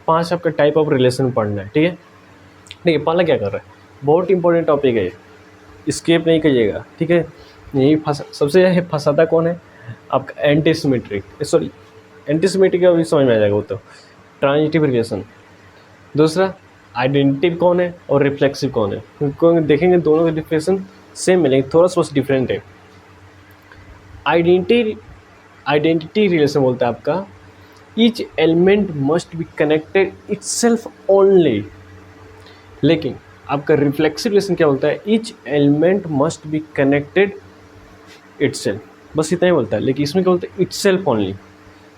5 आपका type of relation पढ़ना है, ठीक है। देखिए पाला क्या कर रहा है, बहुत इंपॉर्टेंट टॉपिक है, स्किप नहीं करिएगा, ठीक है। यही सबसे फंसाता कौन है आपका, एंटीसिमेट्रिक, सॉरी एंटीसिमेट्रिक अभी समझ में आ जाएगा वो तो, ट्रांजिटिव रिलेशन। दूसरा आइडेंटिटिव कौन है और रिफ्लेक्सिव कौन है, क्योंकि देखेंगे दोनों के डिफिनेशन सेम मिलेंगे, थोड़ा सा बस डिफरेंट है। आइडेंटिटी रिलेशन बोलता है आपका each element must be connected itself only. लेकिन आपका रिफ्लेक्सिव रिलेशन क्या बोलता है, each element must be connected itself, बस इतना ही बोलता है। लेकिन इसमें क्या बोलता है, इटसेल्फ ओनली।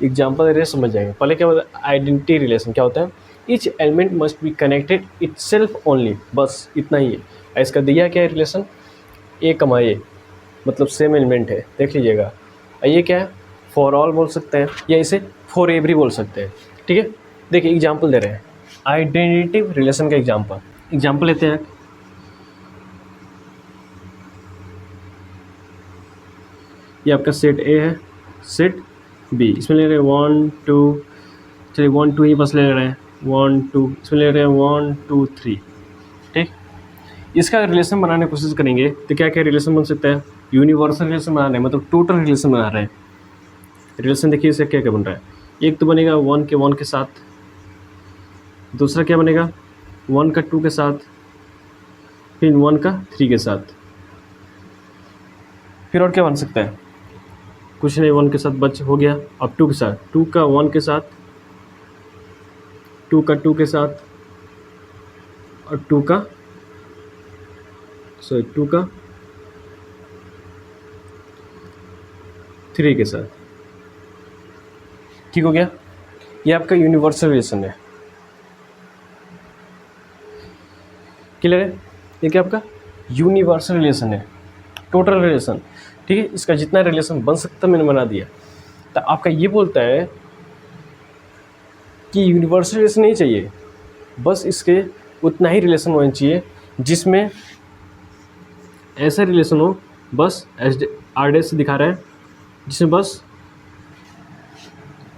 एग्जाम्पल दे रहे समझ जाएंगे। पहले क्या बोलता है, आइडेंटिटी रिलेशन क्या होता है, each element must be connected itself only, बस इतना ही है। इसका दिया क्या है रिलेशन, ए कमा ए, मतलब सेम एलिमेंट है, देख लीजिएगा। ये क्या है, फॉर ऑल बोल सकते हैं या इसे फॉर एवरी बोल सकते हैं, ठीक है। देखिए एग्जाम्पल दे रहे हैं आइडेंटिटिव रिलेशन का एग्जाम्पल लेते हैं। ये आपका सेट ए है, सेट बी, इसमें ले रहे हैं 1 2, चलिए 1 2 ही बस ले रहे हैं, 1 2, इसमें ले रहे हैं 1 2 3, ठीक। इसका रिलेशन बनाने की कोशिश करेंगे तो क्या क्या रिलेशन बन सकता है, यूनिवर्सल रिलेशन बना रहे हैं, मतलब टोटल रिलेशन बना रहे हैं। रिलेशन देखिए इससे क्या क्या बन रहा है, एक तो बनेगा 1 के साथ, दूसरा क्या बनेगा 1 का 2 के साथ, फिर 1 का 3 के साथ, फिर और क्या बन सकता है, कुछ नहीं, 1 के साथ बच हो गया। अब 2 के साथ, 2 का 1 के साथ, 2 का 2 के साथ, और 2 का 3 के साथ, ठीक हो गया। ये आपका यूनिवर्सल रिलेशन है, क्लियर है। ये क्या आपका यूनिवर्सल रिलेशन है, टोटल रिलेशन, ठीक है। इसका जितना रिलेशन बन सकता मैंने बना दिया। तो आपका ये बोलता है कि यूनिवर्सल रिलेशन नहीं चाहिए, बस इसके उतना ही रिलेशन होना चाहिए जिसमें ऐसा रिलेशन हो, बस आर से दिखा रहा है, जिसमें बस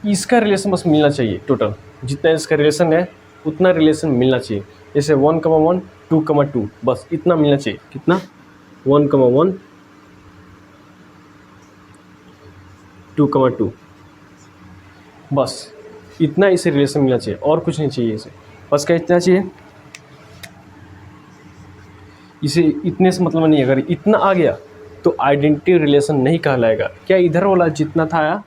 इसका रिलेशन बस मिलना चाहिए, टोटल जितना इसका रिलेशन है उतना रिलेशन मिलना चाहिए। जैसे 1 2 2, बस इतना मिलना चाहिए। कितना, 1 1 2 2, बस इतना इसे रिलेशन मिलना चाहिए, और कुछ नहीं चाहिए इसे, बस क्या इतना चाहिए। इसे इतने से मतलब नहीं, अगर इतना आ गया तो आइडेंटिटी रिलेशन नहीं कहलाएगा। क्या इधर वाला जितना था,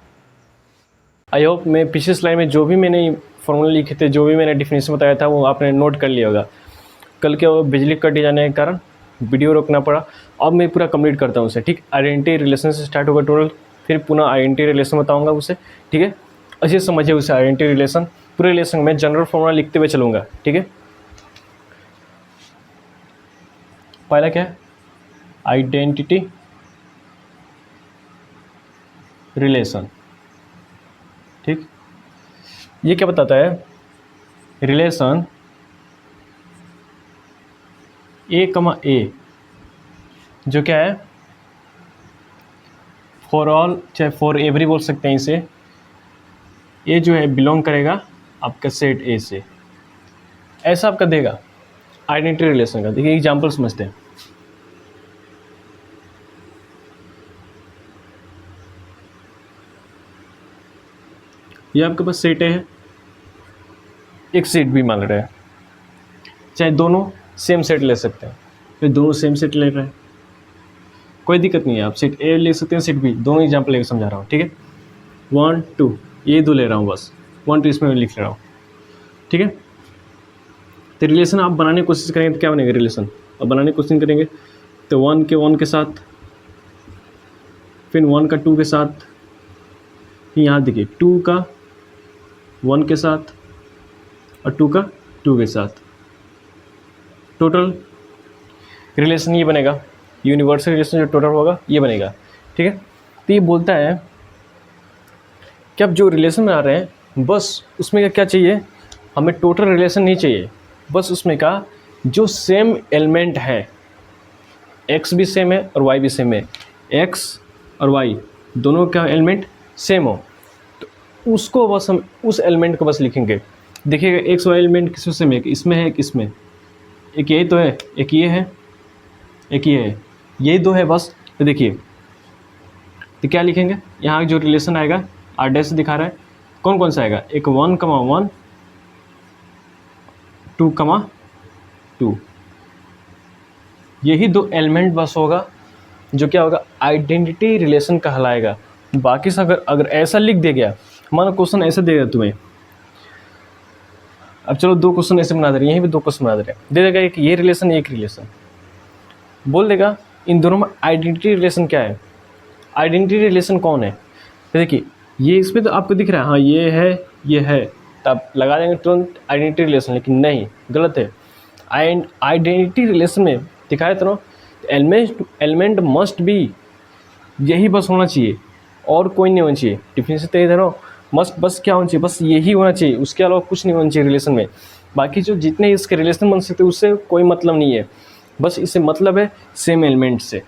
आई होप मैं पिछले स्लाइड में जो भी मैंने फॉर्मूला लिखे थे, जो भी मैंने डिफिनेशन बताया था वो आपने नोट कर लिया होगा। कल क्या हुआ, बिजली कट जाने के कारण वीडियो रोकना पड़ा। अब मैं पूरा कंप्लीट करता हूँ उसे, ठीक। आइडेंटिटी रिलेशन से स्टार्ट होगा टोटल, फिर पुनः आइडेंटिटी रिलेशन बताऊँगा उसे, ठीक है। अच्छे समझिए उसे, आइडेंटिटी रिलेशन, पूरे रिलेशन में जनरल फॉर्मूला लिखते हुए चलूँगा, ठीक है। पहला क्या है, आइडेंटिटी रिलेशन, ठीक। ये क्या बताता है, रिलेशन ए कमा ए, जो क्या है फॉर ऑल, चाहे फॉर एवरी बोल सकते हैं इसे। ये जो है बिलोंग करेगा आपका सेट ए से, ऐसा आपका देगा आइडेंटिटी रिलेशन का। देखिए एग्जांपल समझते हैं। ये आपके पास सेट ए है, एक सेट भी मान रहे हैं, चाहे दोनों सेम सेट ले सकते हैं, फिर दोनों सेम सेट ले रहे हैं, कोई दिक्कत नहीं है, आप सेट ए ले सकते हैं, सेट बी, दोनों एग्जाम्पल लेकर समझा रहा हूँ, ठीक है। 1 2 ये दो ले रहा हूँ, बस 1 2 इसमें लिख रहा हूँ, ठीक है। तो रिलेशन आप बनाने की कोशिश करेंगे तो क्या बनेगा रिलेशन, अब बनाने की कोशिश करेंगे तो 1 के साथ, फिर 1 का 2 के साथ, फिर यहाँ देखिए 2 का 1 के साथ और 2 का 2 के साथ, टोटल रिलेशन ये बनेगा। यूनिवर्सल रिलेशन जो टोटल होगा ये बनेगा, ठीक है। तो ये बोलता है कि अब जो रिलेशन बना रहे हैं बस उसमें क्या चाहिए, हमें टोटल रिलेशन नहीं चाहिए, बस उसमें का जो सेम एलिमेंट है, एक्स भी सेम है और वाई भी सेम है, एक्स और वाई दोनों का एलिमेंट सेम हो, तो उसको बस हम उस एलिमेंट को बस लिखेंगे। देखिएगा एक्स वाई एलिमेंट किसमें सेम है, इसमें है, एक इसमें, एक यही तो है, एक ये है, एक ये है, यही दो है बस। तो देखिए तो क्या लिखेंगे, यहाँ जो रिलेशन आएगा आर डैश दिखा रहा है, कौन कौन सा आएगा, एक 1, 1, 2, 2, यही दो एलिमेंट बस होगा जो क्या होगा, आइडेंटिटी रिलेशन कहलाएगा। बाकी से अगर ऐसा लिख दिया गया, मान लो क्वेश्चन ऐसे देगा तुम्हें, अब चलो दो क्वेश्चन ऐसे बना दे रहे हैं, यहीं पे दो क्वेश्चन बना दे रहे हैं, दे देगा एक ये रिलेशन एक रिलेशन, बोल देगा इन दोनों में आइडेंटिटी रिलेशन क्या है, आइडेंटिटी रिलेशन कौन है। तो देखिए ये इसमें तो आपको दिख रहा है, हाँ ये है, ये है, तो आप लगा देंगे तुरंत आइडेंटिटी रिलेशन, लेकिन नहीं, गलत है। आइडेंटिटी रिलेशन में दिखाए तो एलिमेंट मस्ट बी, यही बस होना चाहिए और कोई नहीं होना चाहिए। डिफिनेशन तो इधर हो, मस्ट बस क्या होना चाहिए, बस यही होना चाहिए, उसके अलावा कुछ नहीं होना चाहिए रिलेशन में। बाकी जो जितने इसके रिलेशन बन सकते हैं उससे कोई मतलब नहीं है, बस इससे मतलब है सेम एलिमेंट से,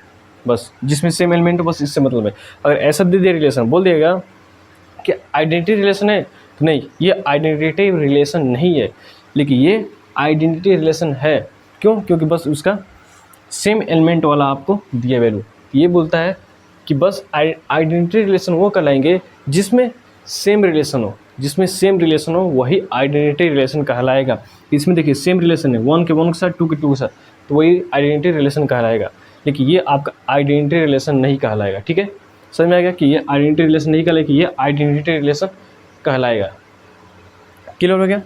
बस जिसमें सेम एलिमेंट हो बस इससे मतलब है। अगर ऐसा दे दिया रिलेशन, बोल दिएगा कि आइडेंटिटी रिलेशन है, तो नहीं ये आइडेंटिटी रिलेशन नहीं है, लेकिन ये आइडेंटिटी रिलेशन है। क्यों, क्योंकि बस उसका सेम एलिमेंट वाला आपको दिया वैल्यू, ये बोलता है कि बस आइडेंटिटी रिलेशन वो कहलाएंगे जिसमें सेम रिलेशन हो, जिसमें सेम रिलेशन हो वही आइडेंटिटी रिलेशन कहलाएगा। इसमें देखिए सेम रिलेशन है, 1 के 1 के साथ, 2 के 2 के साथ, तो वही आइडेंटिटी रिलेशन कहलाएगा, लेकिन ये आपका आइडेंटिटी रिलेशन नहीं कहलाएगा। ठीक है, समझ में आएगा कि ये आइडेंटिटी रिलेशन नहीं कहलाएगा, ये आइडेंटिटी रिलेशन कहलाएगा। क्लियर हो गया,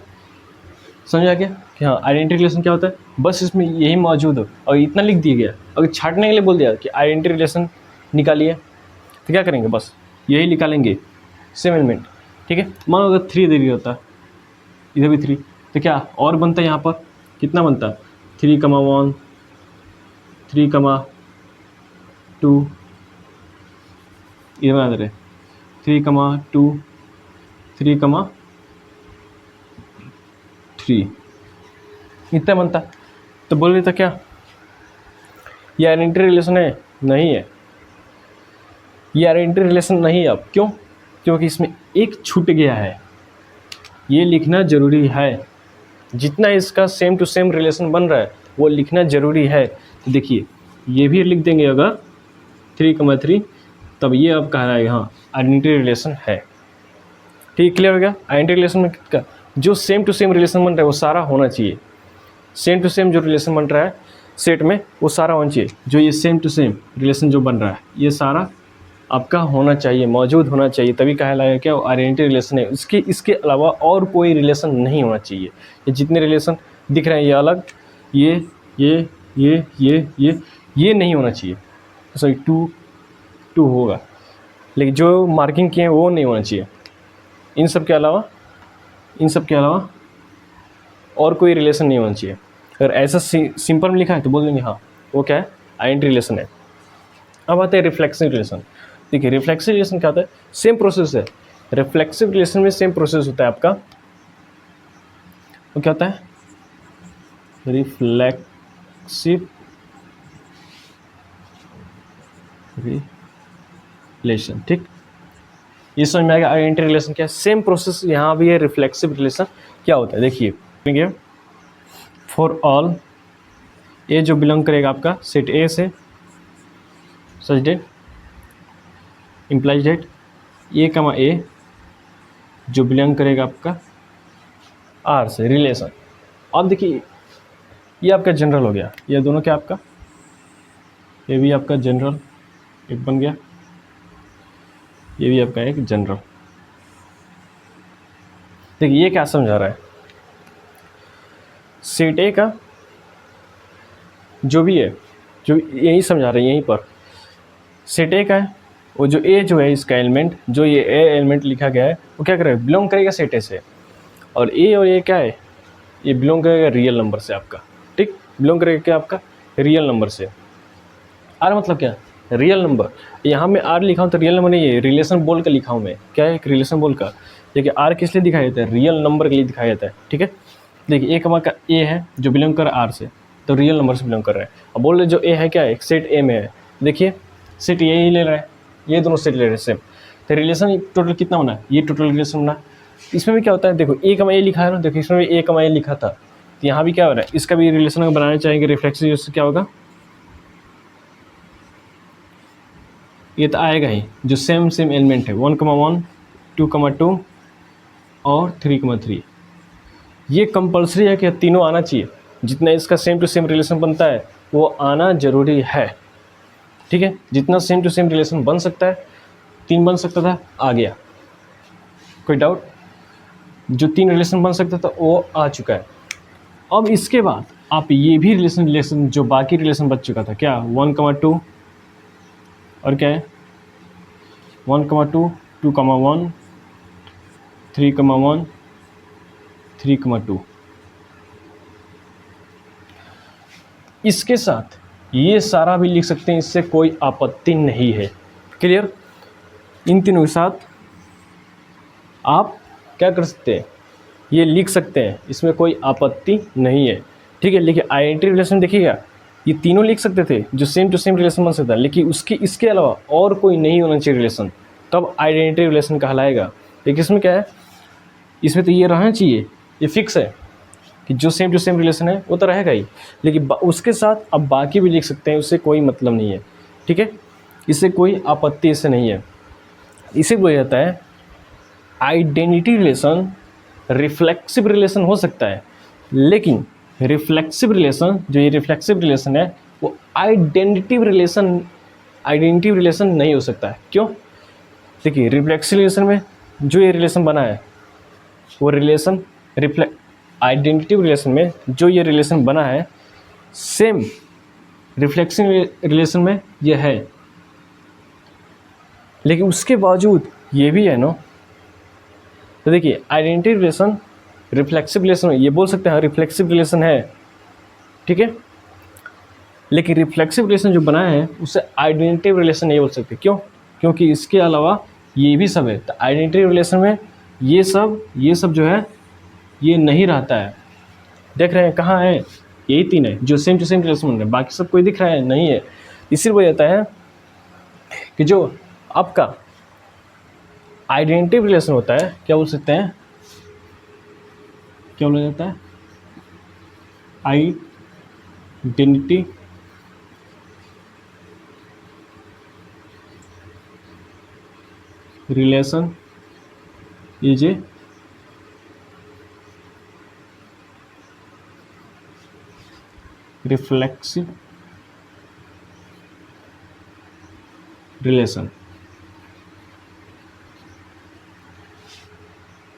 समझ आ गया कि हाँ आइडेंटिटी रिलेशन क्या होता है, बस इसमें यही मौजूद हो और इतना लिख दिया गया। अगर छाटने के लिए बोल दिया कि आइडेंटिटी रिलेशन निकालिए, तो क्या करेंगे, बस यही निकालेंगे, सेम एलिमेंट। ठीक है, मान लो अगर 3 दे दिया होता, इधर भी 3, तो क्या और बनता है, यहाँ पर कितना बनता, 3, 1, 3, 2, इधर बना दे रहे 3, 2, 3, इतना बनता। तो बोल रहे था क्या ये आइडेंटिटी रिलेशन है, नहीं है, ये आइडेंटिटी रिलेशन नहीं है। अब क्यों, क्योंकि इसमें एक छूट गया है, ये लिखना ज़रूरी है, जितना इसका सेम टू सेम रिलेशन बन रहा है वो लिखना ज़रूरी है। तो देखिए ये भी लिख देंगे अगर 3, 3, तब ये अब कह रहा है हाँ आइडेंटिटी रिलेशन है। ठीक, क्लियर हो गया। आइडेंटिटी रिलेशन में क्या, जो सेम टू सेम रिलेशन बन रहा है वो सारा होना चाहिए, सेम टू सेम जो रिलेशन बन रहा है सेट में वो सारा होना चाहिए, जो ये सेम टू सेम रिलेशन जो बन रहा है ये सारा आपका होना चाहिए, मौजूद होना चाहिए, तभी कहलाएगा क्या आइडेंटिटी रिलेशन है। इसके अलावा और कोई रिलेशन नहीं होना चाहिए। ये जितने रिलेशन दिख रहे हैं ये अलग, ये नहीं होना चाहिए, सॉरी 2 होगा, लेकिन जो मार्किंग किए हैं वो नहीं होना चाहिए। इन सब के अलावा और कोई रिलेशन नहीं होना चाहिए। अगर ऐसा सिंपल में लिखा है तो बोल देंगे हाँ वो क्या है, आइडेंटिटी रिलेशन है। अब आते हैं रिफ्लेक्सिव रिलेशन। देखिए रिफ्लेक्सिव रिलेशन क्या होता है, सेम प्रोसेस है। रिफ्लेक्सिव रिलेशन में सेम प्रोसेस होता है आपका, वो क्या होता है, रिफ्लेक्सिव रिलेशन। ठीक, ये समझ में आएगा आइडेंटिटी रिलेशन क्या है, सेम प्रोसेस यहाँ भी है। रिफ्लेक्सिव रिलेशन क्या होता है, देखिए फॉर ऑल ए जो बिलोंग करेगा आपका सेट ए से, सच डेट इम्प्लाइज डेट ए, जो बिलोंग करेगा आपका आर से, रिलेशन। अब देखिए ये आपका जनरल हो गया, ये दोनों क्या आपका, ये भी आपका जनरल एक बन गया, ये भी आपका एक जनरल। देखिए ये क्या समझा रहा है, सेट ए का जो भी है, जो यही समझा रहे हैं यहीं पर, सेट ए का है, वो जो ए जो है इसका एलिमेंट, जो ये ए एलिमेंट लिखा गया है वो क्या करेगा, बिलोंग करेगा सेट ए से। और ए क्या है, ये बिलोंग करेगा रियल नंबर से आपका। ठीक, बिलोंग करेगा क्या आपका, रियल नंबर से। आर मतलब क्या, रियल नंबर। यहाँ मैं आर लिखा हूँ तो रियल नंबर नहीं है, रिलेशन बोल कर लिखा हूँ मैं, क्या है, एक रिलेशन बोल का। देखिए आर किस लिए दिखाया जाता है, रियल नंबर के लिए दिखाया जाता है। ठीक है, देखिए ए का ए है जो बिलोंग कर आर से, तो रियल नंबर से बिलोंग कर रहा है। अब बोल रहे जो ए है क्या है, एक सेट ए में है, देखिए सेट ए ही ले रहा है, ये दोनों सेट ले रहे हैं सेम, तो रिलेशन टोटल कितना बना, ये टोटल रिलेशन बना। इसमें भी क्या होता है, देखो ए कमा ए लिखा है ना, देखो इसमें भी ए कमा ए लिखा था, तो यहाँ भी क्या हो रहा है, इसका भी रिलेशन अगर बनाना चाहेंगे रिफ्लेक्सिव रिलेशन क्या होगा, ये तो आएगा ही, जो सेम सेम एलिमेंट है 1,1 2,2 और 3,3, ये कंपलसरी है कि तीनों आना चाहिए, जितना इसका सेम टू सेम रिलेशन बनता है वो आना जरूरी है, ठीक है। जितना सेम टू सेम रिलेशन बन सकता है, 3 बन सकता था, आ गया, कोई डाउट, जो 3 रिलेशन बन सकता था वो आ चुका है। अब इसके बाद आप ये भी रिलेशन जो बाकी रिलेशन बच चुका था, क्या 1,2 और क्या है 1,2 2,1 3,1 3,2, इसके साथ ये सारा भी लिख सकते हैं, इससे कोई आपत्ति नहीं है, क्लियर। इन तीनों के साथ आप क्या कर सकते हैं, ये लिख सकते हैं, इसमें कोई आपत्ति नहीं है, ठीक है। लेकिन आइडेंटिटी रिलेशन देखिएगा, ये तीनों लिख सकते थे जो सेम टू सेम रिलेशन बन सकता है, लेकिन इसके अलावा और कोई नहीं होना चाहिए रिलेशन, तब आइडेंटिटी रिलेशन कहलाएगा। लेकिन इसमें क्या है, इसमें तो ये रहना चाहिए, ये फिक्स है कि जो सेम टू सेम रिलेशन है वो तो रहेगा ही, लेकिन उसके साथ अब बाकी भी लिख सकते हैं, उससे कोई मतलब नहीं है, ठीक है, इससे कोई आपत्ति इससे नहीं है। इसे बोला जाता है आइडेंटिटी रिलेशन। रिफ्लेक्सिव रिलेशन हो सकता है, लेकिन रिफ्लेक्सिव रिलेशन, जो ये रिफ्लेक्सिव रिलेशन है वो आइडेंटिटी रिलेशन नहीं हो सकता है। क्यों, देखिए रिफ्लेक्सिव रिलेशन में जो ये रिलेशन बना है वो रिलेशन आइडेंटिटी रिलेशन में जो ये रिलेशन बना है सेम रिफ्लेक्सिव रिलेशन में ये है, लेकिन उसके बावजूद ये भी है ना। तो देखिए आइडेंटिटी रिलेशन रिफ्लेक्सिव रिलेशन, ये बोल सकते हैं रिफ्लेक्सिव रिलेशन है, ठीक है, लेकिन रिफ्लेक्सिव रिलेशन जो बनाया है उसे आइडेंटिटी रिलेशन नहीं बोल सकते। क्यों, क्योंकि इसके अलावा ये भी सब है, तो आइडेंटिटी रिलेशन में ये सब जो है ये नहीं रहता है। देख रहे हैं कहाँ है, यही 3 है जो सेम टू सेम रिलेशन बन रहे हैं, बाकी सब कोई दिख रहा है नहीं है। इसीलिए वो जाता है कि जो आपका आइडेंटिटी रिलेशन होता है, क्या बोल सकते हैं, क्या बोला जाता है, identity relation is a reflexive relation,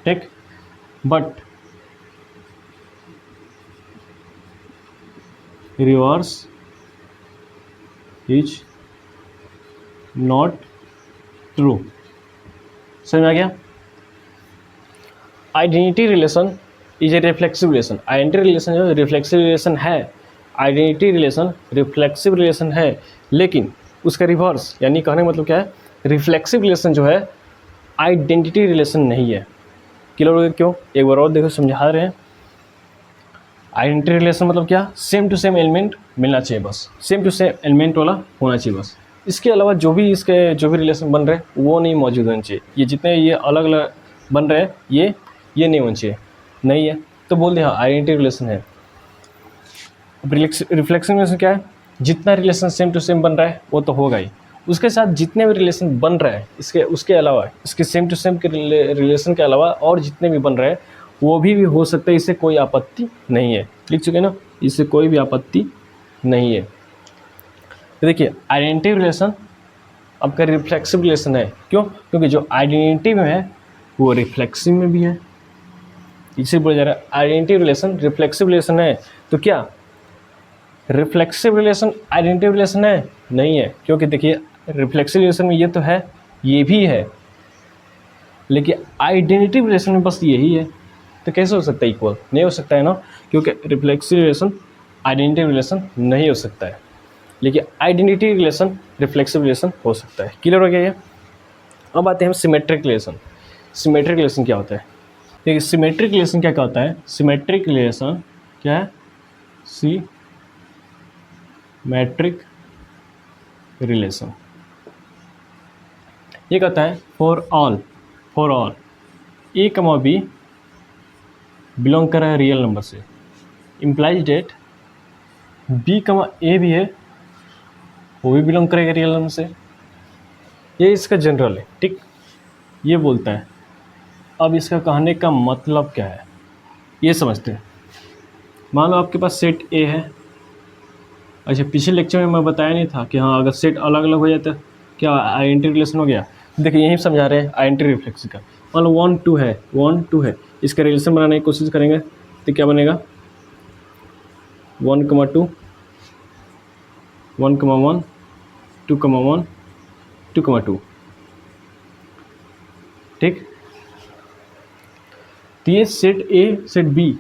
ठीक, but reverse is not true. समझ में आ गया। Identity relation is a reflexive relation, identity relation जो रिफ्लेक्सिव रिलेशन है, आइडेंटिटी रिलेशन रिफ्लेक्सिव रिलेशन है, लेकिन उसका रिवर्स यानी कहने का मतलब क्या है, रिफ्लेक्सिव रिलेशन जो है आइडेंटिटी रिलेशन नहीं है। क्लियर हो गया क्यों, एक बार और देखो समझा रहे हैं। आइडेंटिटी रिलेशन मतलब क्या, सेम टू सेम एलिमेंट मिलना चाहिए, बस सेम टू सेम एलिमेंट वाला होना चाहिए बस, इसके अलावा जो भी रिलेशन बन रहे हैं वो नहीं मौजूद होने चाहिए। ये जितने ये अलग अलग बन रहे हैं ये नहीं होना चाहिए, नहीं है तो बोल दे हाँ आइडेंटिटी रिलेशन है। अब रिफ्लेक्सिव रिलेशन क्या है, जितना रिलेशन सेम टू सेम बन रहा है वो तो होगा ही, उसके साथ जितने भी रिलेशन बन रहा है उसके अलावा, इसके सेम टू सेम के रिलेशन के अलावा और जितने भी बन रहे हैं वो भी हो सकता है, इससे कोई आपत्ति नहीं है। लिख चुके ना, इससे कोई भी आपत्ति नहीं है। तो देखिए आइडेंटिटी रिलेशन आपका रिफ्लेक्सिव रिलेशन है, क्यों, क्योंकि जो आइडेंटिटी में है वो रिफ्लेक्सिव में भी है, इसे बोला जा रहा है आइडेंटिटी रिलेशन रिफ्लेक्सिव रिलेशन है। तो क्या रिफ्लेक्सिव रिलेशन आइडेंटिटी रिलेशन है, नहीं है, क्योंकि देखिए रिफ्लेक्सिव रिलेशन में ये तो है, ये भी है, लेकिन आइडेंटिटी रिलेशन में बस यही है, तो कैसे हो सकता है इक्वल, नहीं हो सकता है ना, क्योंकि रिफ्लेक्सिव रिलेशन आइडेंटिटी रिलेशन नहीं हो सकता है, लेकिन आइडेंटिटी रिलेशन रिफ्लेक्सिव रिलेशन हो सकता है। क्लियर हो गया ये। अब आते हैं सिमेट्रिक रिलेशन। सिमेट्रिक रिलेशन क्या होता है, देखिए सिमेट्रिक रिलेशन क्या होता है, सिमेट्रिक रिलेशन क्या है, सिमेट्रिक रिलेशन ये कहता है फॉर ऑल ए कमा बी बिलोंग कर रहा है रियल नंबर से, इम्प्लाइज डेट बी कमा ए भी है, वो भी बिलोंग करेगा रियल नंबर से। ये इसका जनरल है, ठीक, ये बोलता है। अब इसका कहने का मतलब क्या है ये समझते हैं। मान लो आपके पास सेट ए है। अच्छा, पिछले लेक्चर में मैं बताया नहीं था कि हाँ अगर सेट अलग अलग हो जाए तो क्या आइडेंटिटी रिलेशन हो गया। देखिए यही समझा रहे हैं आइडेंटिटी रिफ्लेक्स का। मान लो 1 2 है, 1 2 है, इसका रिलेशन बनाने की कोशिश करेंगे तो क्या बनेगा 1 2 1 1 2 1 2 2, ठीक। तो ये सेट ए सेट बी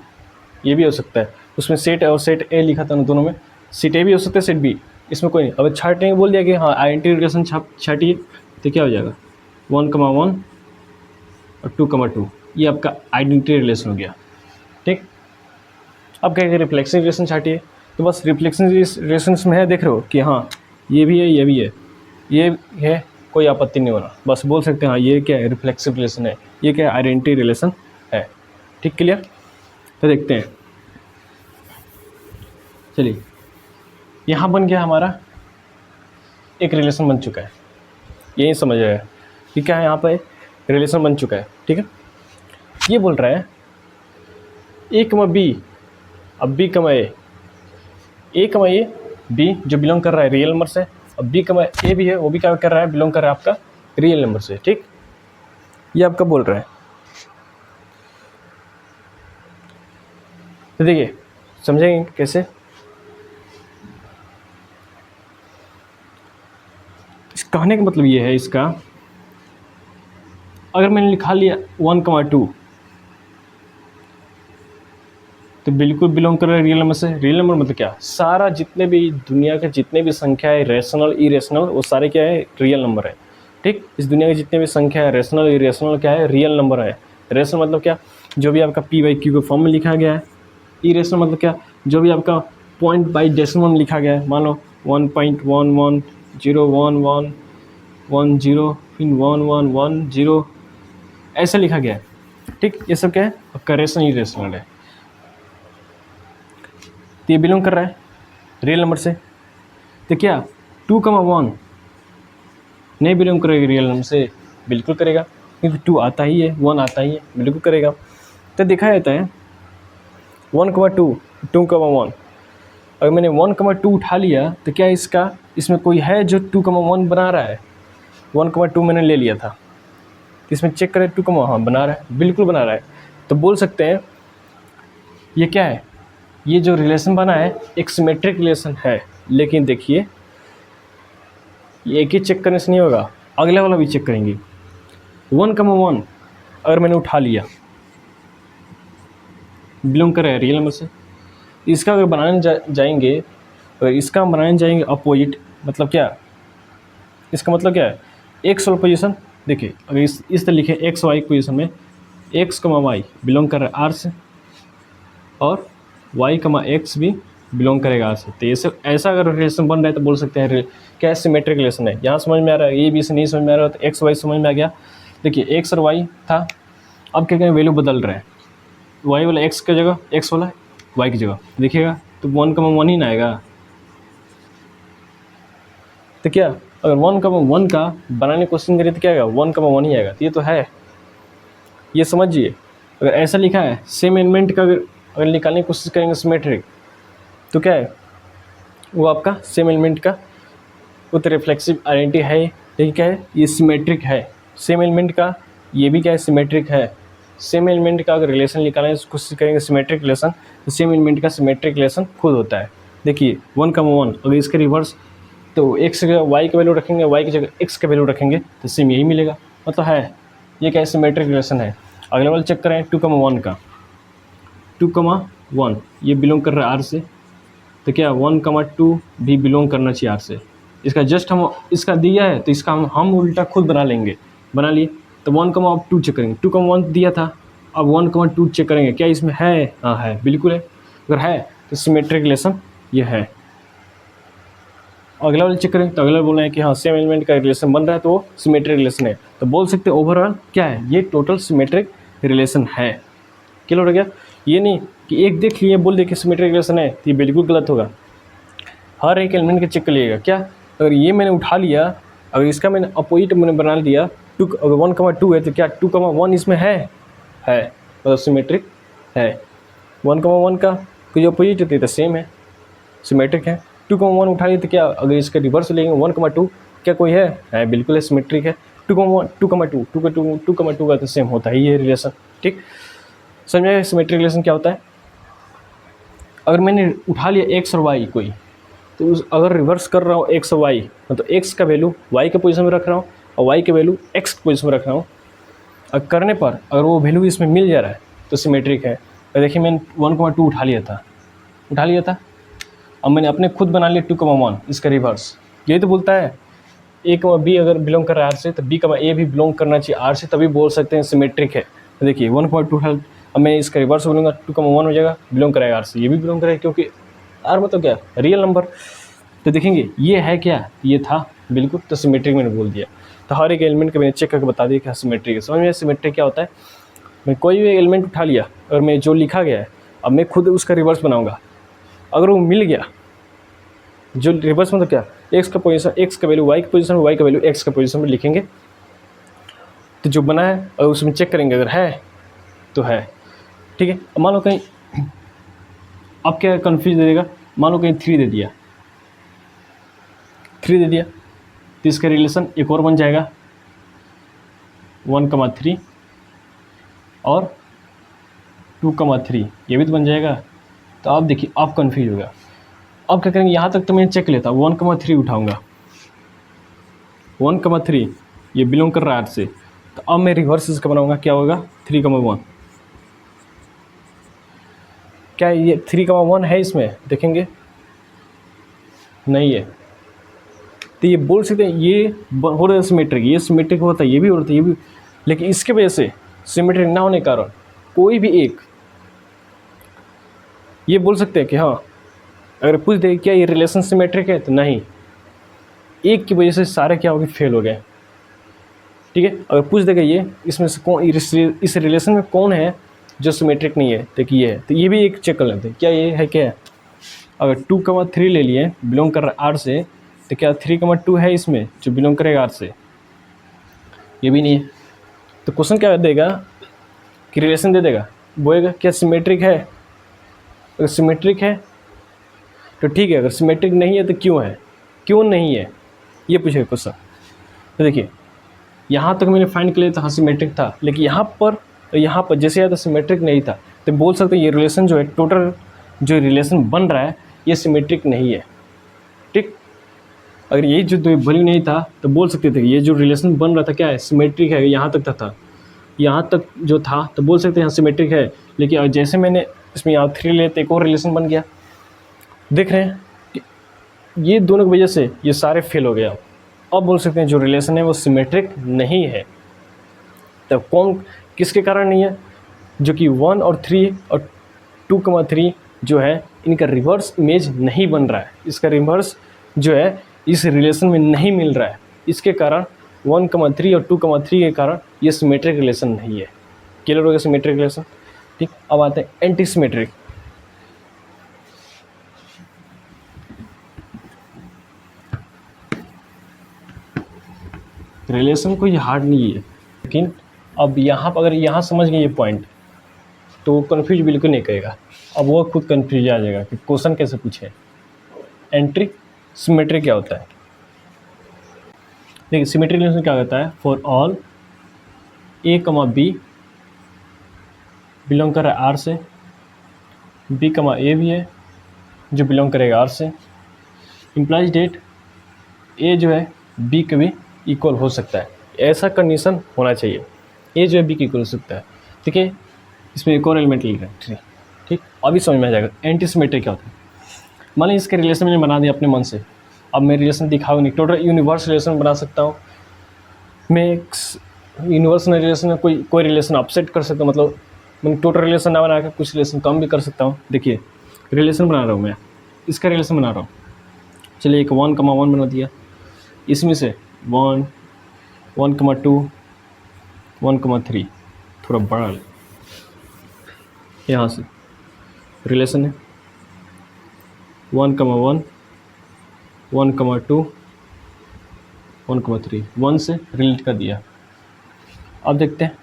ये भी हो सकता है, उसमें सेट और सेट ए लिखा था ना, दोनों में सेट ए भी हो सकता है सेट बी, इसमें कोई नहीं। अब छाटने बोल दिया कि हाँ आइडेंटिटी रिलेशन छाटिए तो क्या हो जाएगा 1 1 और 2 2, ये आपका आइडेंटिटी रिलेशन हो गया, ठीक। अब क्या करें रिफ्लेक्शन रिलेशन छाटिए, तो बस रिफ्लेक्शन रिलेशन में है, देख रहे हो कि हाँ ये भी है ये भी है, ये है, कोई आपत्ति नहीं होना, बस बोल सकते हैं हाँ ये क्या है रिफ्लेक्सिव रिलेशन है, ये क्या है आइडेंटिटी रिलेशन है, ठीक, क्लियर। तो देखते हैं, चलिए यहाँ बन गया हमारा एक रिलेशन बन चुका है, यही समझ रहे हैं कि क्या है यहाँ पर रिलेशन बन चुका है, ठीक है। ये बोल रहा है ए कमा बी, अब बी कमा ए कमा ए बी जो बिलोंग कर रहा है रियल नंबर से, अब बी कमा ए भी है, वो भी क्या कर रहा है बिलोंग कर रहा है आपका रियल नंबर से, ठीक। ये आपका बोल रहा है। तो देखिए समझेंगे कैसे। इस कहने का मतलब ये है इसका, अगर मैंने लिखा लिया 1 2 तो बिल्कुल बिलोंग कर रहा है रियल नंबर से। रियल नंबर मतलब क्या, सारा जितने भी दुनिया के जितने भी संख्या है रेशनल इरेशनल वो सारे क्या है रियल नंबर है, ठीक। इस दुनिया की जितने भी संख्या है रेशनल इरेशनल क्या है रियल नंबर है। रेशनल मतलब क्या, जो भी आपका पी बाई क्यू के फॉर्म में लिखा गया है। इरेशनल मतलब क्या, जो भी आपका पॉइंट बाई डेसिमल में लिखा गया है, मान लो 1.110110 फिर 1110 ऐसा लिखा गया है, ठीक। ये सब क्या है आपका रेशनल इरेशनल है। तो ये बिलोंग कर रहा है रियल नंबर से। तो क्या 2 1 नहीं बिलोंग करेगा रियल नंबर से, बिल्कुल करेगा, क्योंकि 2 आता ही है 1 आता ही है, बिल्कुल करेगा। तो देखा जाता है 1 2 2 1, अगर मैंने 1 2 उठा लिया तो क्या इसमें कोई है जो 2 1 बना रहा है। 1 2 मैंने ले लिया था, इसमें चेक करें 2 हाँ बना रहा है, बिल्कुल बना रहा है। तो बोल सकते हैं ये क्या है, ये जो रिलेशन बना है एक सिमेट्रिक रिलेशन है। लेकिन देखिए ये एक ही चेक करने से नहीं होगा, अगले वाला भी चेक करेंगे। 1 1 अगर मैंने उठा लिया बिलोंग कर रहा है रियल नंबर से, इसका अगर बनाने जाएंगे, अगर इसका हम बनाने जाएंगे अपोजिट, मतलब क्या, इसका मतलब क्या है एक्स वाला पोजीशन। देखिए अगर इस तरह लिखे एक्स वाई पोजीशन में एक्स कमा वाई बिलोंग कर रहा है आर से और वाई कमा एक्स भी बिलोंग करेगा आर से। तो ये सब ऐसा अगर रिलेशन बन रहा है तो बोल सकते हैं क्या सिमेट्रिक रिलेशन है। यहाँ समझ में आ रहा है, ए बी से नहीं समझ में आ रहा है तो एक्स वाई समझ में आ गया। देखिए एक्स और वाई था, अब क्या करें वैल्यू बदल रहे हैं, वाई वाला एक्स की जगह एक्स वाला वाई की जगह, देखिएगा तो 1 1 ही ना आएगा। तो क्या अगर 1 1 का बनाने की कोशिश करें तो क्या आएगा 1 1 ही आएगा। तो ये तो है, ये समझिए। अगर ऐसा लिखा है सेम एलिमेंट का अगर निकालने की कोशिश करेंगे सिमेट्रिक तो क्या है वो आपका सेम एलिमेंट का वो तो रिफ्लेक्सिव आइडेंटिटी है, लेकिन क्या है ये सिमेट्रिक है। सेम एलिमेंट का ये भी क्या है सिमेट्रिक है। सेम एलिमेंट का अगर रिलेशन निकालने की कोशिश करेंगे सिमेट्रिक रिलेशन, तो सेम एलिमेंट का सिमेट्रिक रिलेशन खुद होता है। देखिए 1 1 अगर इसके रिवर्स तो एक्स की जगह वाई का वैल्यू रखेंगे, वाई की जगह एक्स का वैल्यू रखेंगे तो सेम यही मिलेगा। मतलब है ये क्या है सिमेट्रिक रिलेशन है। अगले वाला चेक करें 2 1 का, 2 1 ये बिलोंग कर रहा है आर से। तो क्या 1 2 भी बिलोंग करना चाहिए आर से। इसका जस्ट हम इसका दिया है तो इसका हम उल्टा खुद बना लेंगे, बना लिए। तो 1 अब 2 चेक करेंगे, 2 1 दिया था, अब 1 2 चेक करेंगे क्या इसमें है, हाँ है, बिल्कुल है। अगर है तो सिमेट्रिक रिलेशन ये है। अगला वाला चेक करें तो अगला बोल रहे हैं कि हाँ सेम एलिमेंट का रिलेशन बन रहा है तो वो सिमेट्रिक रिलेशन है। तो बोल सकते हैं ओवरऑल क्या है ये टोटल सिमेट्रिक रिलेशन है। क्लियर हो गया? ये नहीं कि एक देख लिए बोल दे कि सिमेट्रिक रिलेशन है, तो ये बिल्कुल गलत होगा। हर एक एलिमेंट का चेक कर लीजिएगा। क्या अगर ये मैंने उठा लिया, अगर इसका मैंने अपोजिट मैंने बना दिया, अगर 1,2 है तो क्या 2,1 इसमें है मतलब सिमेट्रिक है। 1,1 का कोई अपोजिट होती है तो सेम है, सिमेट्रिक है। 2,1 उठा लिया तो क्या अगर इसका रिवर्स लेंगे 1,2 क्या कोई है बिल्कुल है, सिमेट्रिक है। 2,2 का तो सेम होता है ये रिलेशन। ठीक, समझे सिमेट्रिक रिलेशन क्या होता है? अगर मैंने उठा लिया x और y कोई, तो अगर रिवर्स कर रहा हूँ x और y, मतलब x का वैल्यू y के पोजीशन में रख रहा हूँ और y के वैल्यू x के पोजीशन में रख रहा हूँ, और करने पर अगर वो वैल्यू इसमें मिल जा रहा है तो सिमेट्रिक है। और देखिए मैंने 1,2 उठा लिया था, अब मैंने अपने खुद बना लिया 2,1, इसका रिवर्स। यही तो बोलता है a, b अगर बिलोंग कर रहा है r से, तो b, a भी बिलोंग करना चाहिए r से, तभी बोल सकते हैं सिमेट्रिक है। तो देखिए 1,2 उठा, अब मैं इसका रिवर्स बोलूँगा 2,1 हो जाएगा, बिलोंग करेगा r से, ये भी बिलोंग करेगा क्योंकि r मतलब क्या रियल नंबर। तो देखेंगे ये है क्या, ये था बिल्कुल, तो सिमेट्रिक मैंने बोल दिया। तो हर एक एलिमेंट का मैंने चेक करके बता दिया कि सिमेट्रिक है। समझ में सिमेट्रिक क्या होता है? मैं कोई भी एलिमेंट उठा लिया और मैं जो लिखा गया है, अब मैं खुद उसका रिवर्स बनाऊँगा, अगर वो मिल गया, जो रिवर्स मतलब क्या, एक्स का पोजीशन एक्स का वैल्यू वाई की पोजीशन में, वाई का वैल्यू एक्स का पोजीशन में लिखेंगे, तो जो बना है और उसमें चेक करेंगे, अगर है तो है। ठीक है, अब मान लो कहीं अब क्या कन्फ्यूज दे देगा, मान लो कहीं 3 दे दिया, तो इसका रिलेशन एक और बन जाएगा 1,3 और 2,3, ये भी तो बन जाएगा। तो आप देखिए आप कन्फ्यूज होगा। अब क्या करेंगे, यहाँ तक तो मैं चेक लेता हूँ, 1,3 उठाऊँगा, 1,3 ये बिलोंग कर रहा है R से, तो अब मैं रिवर्स इसका बनाऊँगा, क्या होगा 3,1। क्या ये 3,1 है इसमें? देखेंगे नहीं है, तो ये बोल सकते हैं ये हो रहा है सिमेट्रिक, ये सिमेट्रिक होता है, ये भी होता है, ये भी। लेकिन इसके वजह से सिमेट्रिक ना होने के कारण कोई भी एक ये बोल सकते हैं कि हाँ, अगर पूछ दे क्या ये रिलेशन सिमेट्रिक है, तो नहीं, एक की वजह से सारे क्या हो गए, फेल हो गए। ठीक है, अगर पूछ देगा ये इसमें से कौन, इस रिलेशन में कौन है जो सिमेट्रिक नहीं है, तो ये है, तो ये भी एक चेक कर लेते हैं क्या ये है, क्या है। अगर 2,3 ले लिए बिलोंग कर रहा है R से, तो क्या 3,2 है इसमें जो बिलोंग करेगा R से? ये भी नहीं है। तो क्वेश्चन क्या देगा कि रिलेशन दे देगा, बोलेगा क्या सिमेट्रिक है। अगर सिमेट्रिक है तो ठीक है, अगर सिमेट्रिक नहीं है तो क्यों है, क्यों नहीं है, ये पूछेगा क्वेश्चन। तो देखिए यहाँ तक मैंने फाइंड कर लिया था, हाँ सिमेट्रिक था, लेकिन यहाँ पर जैसे आया तो सिमेट्रिक नहीं था, तो बोल सकते हैं ये रिलेशन जो है, टोटल जो रिलेशन बन रहा है ये सिमेट्रिक नहीं है। ठीक, अगर ये जो दो वैल्यू नहीं था तो बोल सकते थे ये जो रिलेशन बन रहा था क्या है, सिमेट्रिक है, यहाँ तक था, यहाँ तक जो था तो बोल सकते हैं यहाँ सिमेट्रिक है। लेकिन जैसे मैंने इसमें यहाँ 3 ले तो एक और रिलेशन बन गया, देख रहे हैं कि ये दोनों की वजह से ये सारे फेल हो गया। अब बोल सकते हैं जो रिलेशन है वो सिमेट्रिक नहीं है। तब कौन किसके कारण नहीं है, जो कि 1 और 3 और 2,3 जो है इनका रिवर्स इमेज नहीं बन रहा है, इसका रिवर्स जो है इस रिलेशन में नहीं मिल रहा है, इसके कारण 1,3 और 2,3 के कारण ये सिमेट्रिक रिलेशन नहीं है। क्लियर हो गया सिमेट्रिक रिलेशन। ठीक, अब आते हैं एंटी सिमेट्रिक। रिलेशन कोई हार्ड नहीं है, लेकिन अब यहाँ पर अगर यहाँ समझ गए ये पॉइंट तो वो कन्फ्यूज बिल्कुल नहीं करेगा। अब वो खुद कन्फ्यूज आ जाएगा कि क्वेश्चन कैसे पूछे। एंटी सिमेट्रिक क्या होता है, देखिए सिमेट्रिक रिलेशन क्या होता है, for all A, B belong कर रहा है R से, B, A भी है जो बिलोंग करेगा R से, इम्प्लाइज डेट A जो है B के भी इक्वल हो सकता है, ऐसा कंडीशन होना चाहिए, A जो है B के इक्वल हो सकता है। ठीक है, इसमें एक और एलिमेंट लिख रहे हैं। ठीक, अभी समझ में आ जाएगा एंटी सिमेट्रिक क्या होता है। मान लीजिए इसके रिलेशन मैंने बना दिया अपने मन से, अब मैं रिलेशन दिखाऊँ नहीं, टोटल यूनिवर्स रिलेशन बना सकता हूँ मैं, यूनिवर्स रिलेशन में कोई रिलेशन अपसेट कर सकता हूँ, मतलब मैंने टोटल रिलेशन ना बना कर कुछ रिलेशन कम भी कर सकता हूँ। देखिए रिलेशन बना रहा हूँ मैं, इसका रिलेशन बना रहा हूँ, चलिए एक 1,1 बना दिया, इसमें से 1, 1,2, 1,3 थोड़ा बड़ा ले, यहाँ से रिलेशन है 1,1 1,2 1,3 1 से रिलेट कर दिया। अब देखते हैं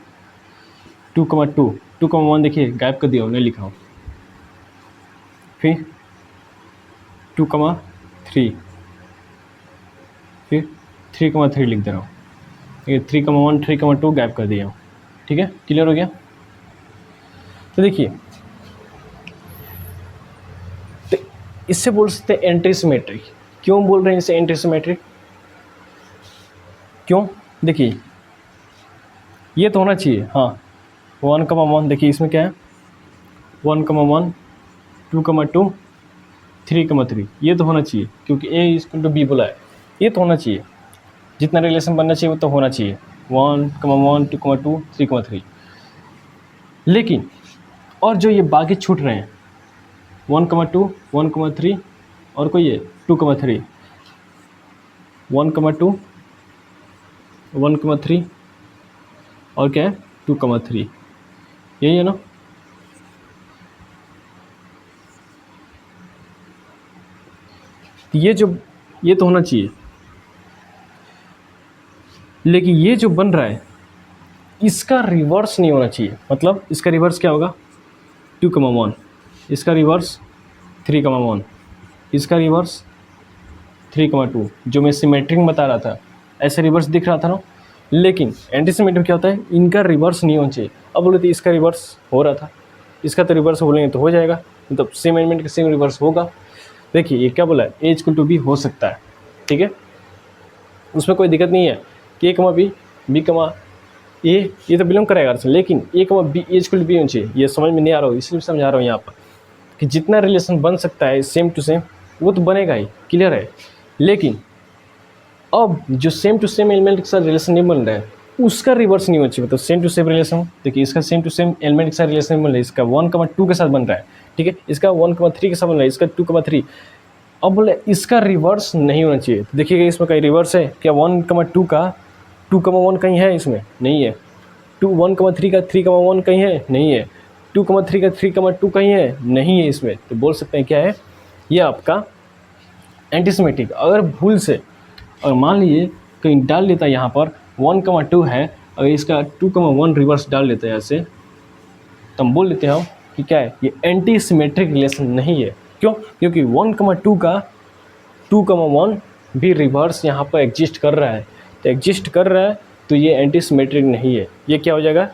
2,2 2,1 देखिए गायब कर दिया, नहीं लिखा हूँ। फिर 2,3 फिर 3,3 लिख दे रहा हूँ। ये 3,1 3,2 गायब कर दिया हूँ। ठीक है, क्लियर हो गया। तो देखिए तो इससे बोल सकते हैं एंटी सिमेट्रिक। क्यों बोल रहे हैं इसे एंटी सिमेट्रिक? क्यों? देखिए ये तो होना चाहिए, हाँ 1,1 देखिए इसमें क्या है 1,1 2,2 3,3 ये तो होना चाहिए, क्योंकि A=B बोला है, ये तो होना चाहिए। जितना रिलेशन बनना चाहिए वो तो होना चाहिए 1,1 2,2 3,3। लेकिन और जो ये बाकी छूट रहे हैं 1,2 1,3 और कोई ये 2,3 1,2 1,3 और क्या है 2,3, यही है ना। ये तो होना चाहिए, लेकिन ये जो बन रहा है इसका रिवर्स नहीं होना चाहिए। मतलब इसका रिवर्स क्या होगा 2,1, इसका रिवर्स 3,1, इसका रिवर्स 3,2, जो मैं सिमेट्रिक में बता रहा था ऐसे रिवर्स दिख रहा था ना। लेकिन एंटी सिमेट्रिक क्या होता है, इनका रिवर्स नहीं होना चाहिए। अब बोले तो इसका रिवर्स हो रहा था, इसका तो रिवर्स बोलेंगे तो हो जाएगा, मतलब सेम एलिमेंट का सेम रिवर्स होगा। देखिए ये क्या बोला है A=B हो सकता है, ठीक है, उसमें कोई दिक्कत नहीं है कि A, B, A ये तो बिलोंग करेगा अर्थ, लेकिन A, B A=B होना चाहिए। ये समझ में नहीं आ रहा हो इसलिए समझा रहा हूँ यहाँ पर कि जितना रिलेशन बन सकता है सेम टू सेम वो तो बनेगा ही, क्लियर है। लेकिन अब जो सेम टू सेम एलिमेंट के साथ रिलेशन नहीं बन रहा है उसका रिवर्स नहीं होना चाहिए। मतलब सेम टू सेम रिलेशन, देखिए इसका सेम टू सेम एलिमेंट के साथ रिलेशन बन रहा है, इसका 1,2 के साथ बन रहा है, ठीक है, इसका 1,3 के साथ बन रहा है, इसका 2,3। अब बोले इसका रिवर्स नहीं होना चाहिए। तो देखिएगा इसमें कहीं रिवर्स है क्या? 1,2 का 2,1 कहीं है? इसमें नहीं है। 1,3 का 3,1 कहीं है? नहीं है। 2,3 का 3,2 कहीं है? नहीं है इसमें। तो बोल सकते हैं क्या है ये आपका एंटीसिमेट्रिक। अगर भूल से और मान लीजिए कहीं डाल लेता है यहाँ पर 1,2 है, अगर इसका 2,1 रिवर्स डाल लेते हैं ऐसे, तो हम बोल लेते हैं कि क्या है ये एंटीसिमेट्रिक रिलेशन नहीं है। क्यों? क्योंकि 1,2 का 2,1 भी रिवर्स यहाँ पर एग्जिस्ट कर रहा है। तो एग्जिस्ट कर रहा है तो ये एंटीसिमेट्रिक नहीं है। ये क्या हो जाएगा?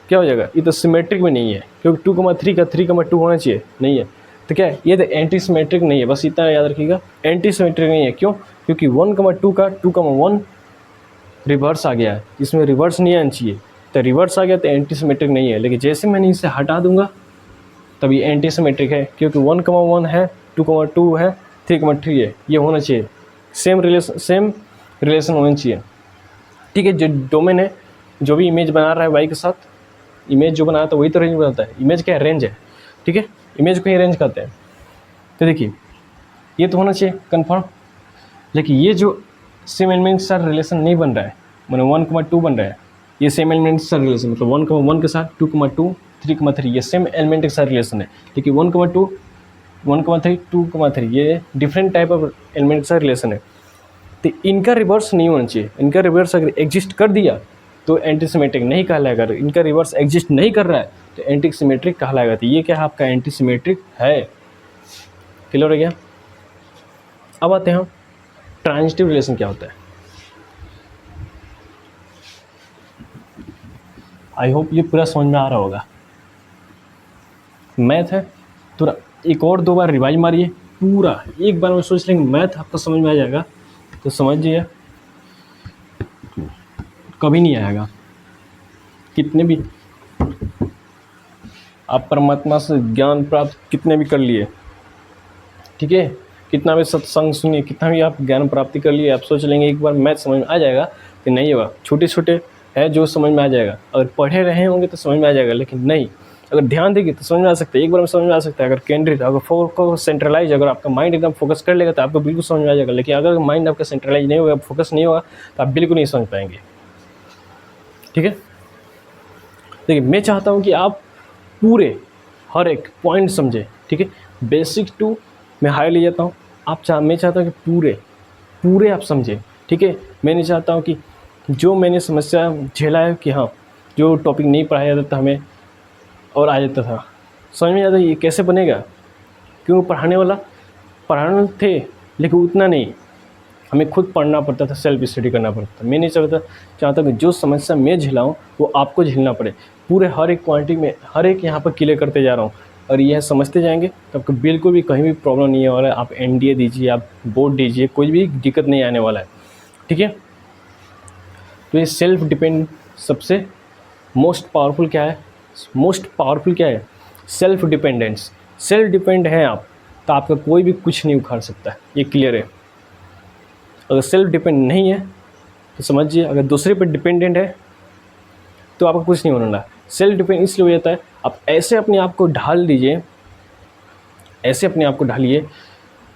क्या हो जाएगा? ये तो सिमेट्रिक में नहीं है, क्योंकि 2,3 का 3,2 होना चाहिए, नहीं है। तो क्या है ये तो एंटीसिमेट्रिक नहीं है, बस इतना याद रखिएगा, एंटीसिमेट्रिक नहीं है। क्यों? क्योंकि 1,2 का 2,1 रिवर्स आ गया है, इसमें रिवर्स नहीं आना चाहिए, तो रिवर्स आ गया तो एंटीसिमेट्रिक नहीं है। लेकिन जैसे मैंने इसे हटा दूंगा तब ये एंटीसिमेट्रिक है, क्योंकि 1,1 है, 2,2 है, 3,3 है, ये होना चाहिए, सेम रिलेशन होना चाहिए। ठीक है, जो डोमेन है, जो भी इमेज बना रहा है वाई के साथ, इमेज जो बनाता है वही तो रेंज बनाता है। इमेज क्या है? रेंज है, ठीक है, इमेज को ही रेंज कहते हैं। तो देखिए ये तो होना चाहिए कंफर्म। लेकिन ये जो सेम एलिमेंट के साथ रिलेशन नहीं बन रहा है, मैंने 1,2 बन रहा है, ये सेम एलिमेंट के साथ रिलेशन, मतलब 1,1 के साथ 2,2 3,3 ये सेम एलिमेंट के साथ रिलेशन है। लेकिन 1,2 1,3 2,3 ये डिफरेंट टाइप ऑफ एलिमेंट के साथ रिलेशन है। तो इनका रिवर्स नहीं होना चाहिए। इनका रिवर्स अगर एग्जिस्ट कर दिया तो एंटीसिमेट्रिक नहीं कहलाएगा। अगर इनका रिवर्स एग्जिस्ट नहीं कर रहा है तो एंटीसिमेट्रिक कहलाएगा। तो ये क्या है? आपका एंटीसिमेट्रिक है। क्लियर हो गया? अब आते हैं ट्रांजिटिव रिलेशन क्या होता है। आई होप ये पूरा समझ में आ रहा होगा। मैथ है तो एक और 2 बार रिवाइज मारिए, पूरा एक बार में सोच लेंगे मैथ आपको समझ में आ जाएगा। तो समझिए कभी नहीं आएगा, कितने भी आप परमात्मा से ज्ञान प्राप्त कितने भी कर लिए, ठीक है, कितना भी सत्संग सुनिए, कितना भी आप ज्ञान प्राप्ति कर लिए, आप सोच लेंगे एक बार मैथ समझ में आ जाएगा, तो नहीं होगा। छोटे छोटे है जो समझ में आ जाएगा, अगर पढ़े रहे होंगे तो समझ में आ जाएगा, लेकिन नहीं, अगर ध्यान देंगे तो समझ में आ सकता है, एक बार में समझ में आ सकता है। अगर केंद्रित, अगर फोकस सेंट्रलाइज, अगर आपका माइंड एकदम फोकस कर लेगा तो आपको बिल्कुल समझ में आ जाएगा। लेकिन अगर माइंड आपका सेंट्रलाइज नहीं होगा, फोकस नहीं होगा, तो आप बिल्कुल नहीं समझ पाएंगे। ठीक है, देखिए मैं चाहता हूँ कि आप पूरे हर एक पॉइंट समझें, ठीक है। बेसिक टू मैं हाई ले जाता हूँ, मैं चाहता हूँ कि पूरे पूरे आप समझें, ठीक है। मैं नहीं चाहता हूँ कि जो मैंने समस्या झेला है कि हाँ जो टॉपिक नहीं पढ़ाया जाता था हमें और आ जाता था, समझ में आता ये कैसे बनेगा, क्यों पढ़ाने थे लेकिन उतना नहीं, हमें खुद पढ़ना पड़ता था, सेल्फ स्टडी करना पड़ता था। मैं नहीं चाहता कि जो समस्या मैं झेलाऊँ वो आपको झेलना पड़े। पूरे हर एक क्वांटिटी में हर एक यहाँ पर क्लियर करते जा रहा हूँ और यह समझते जाएंगे तो आपको बिल्कुल भी कहीं भी प्रॉब्लम नहीं है वाला है। आप एनडीए दीजिए, आप बोर्ड दीजिए, कोई भी दिक्कत नहीं आने वाला है, ठीक है। तो ये सेल्फ डिपेंड सबसे मोस्ट पावरफुल क्या है, सेल्फ डिपेंडेंस। सेल्फ डिपेंड है आप तो आपका कोई भी कुछ नहीं उखाड़ सकता है, ये क्लियर है। अगर सेल्फ डिपेंड नहीं है तो समझिए, अगर दूसरे पर डिपेंडेंट है तो आपको कुछ नहीं होना है। सेल्फ डिपेंड इसलिए हो जाता है, आप ऐसे अपने आप को ढाल दीजिए, ऐसे अपने आप को ढालिए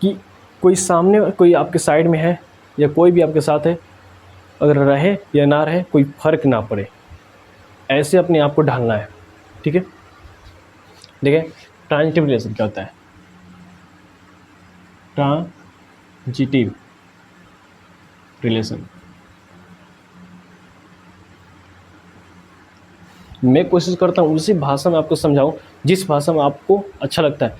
कि कोई सामने, कोई आपके साइड में है या कोई भी आपके साथ है, अगर रहे या ना रहे कोई फ़र्क ना पड़े, ऐसे अपने आप को ढालना है, ठीक है। देखिए ट्रांजिटिव रिलेशन क्या होता है, ट्रांजिटिव रिलेशन मैं कोशिश करता हूँ उसी भाषा में आपको समझाऊँ जिस भाषा में आपको अच्छा लगता है।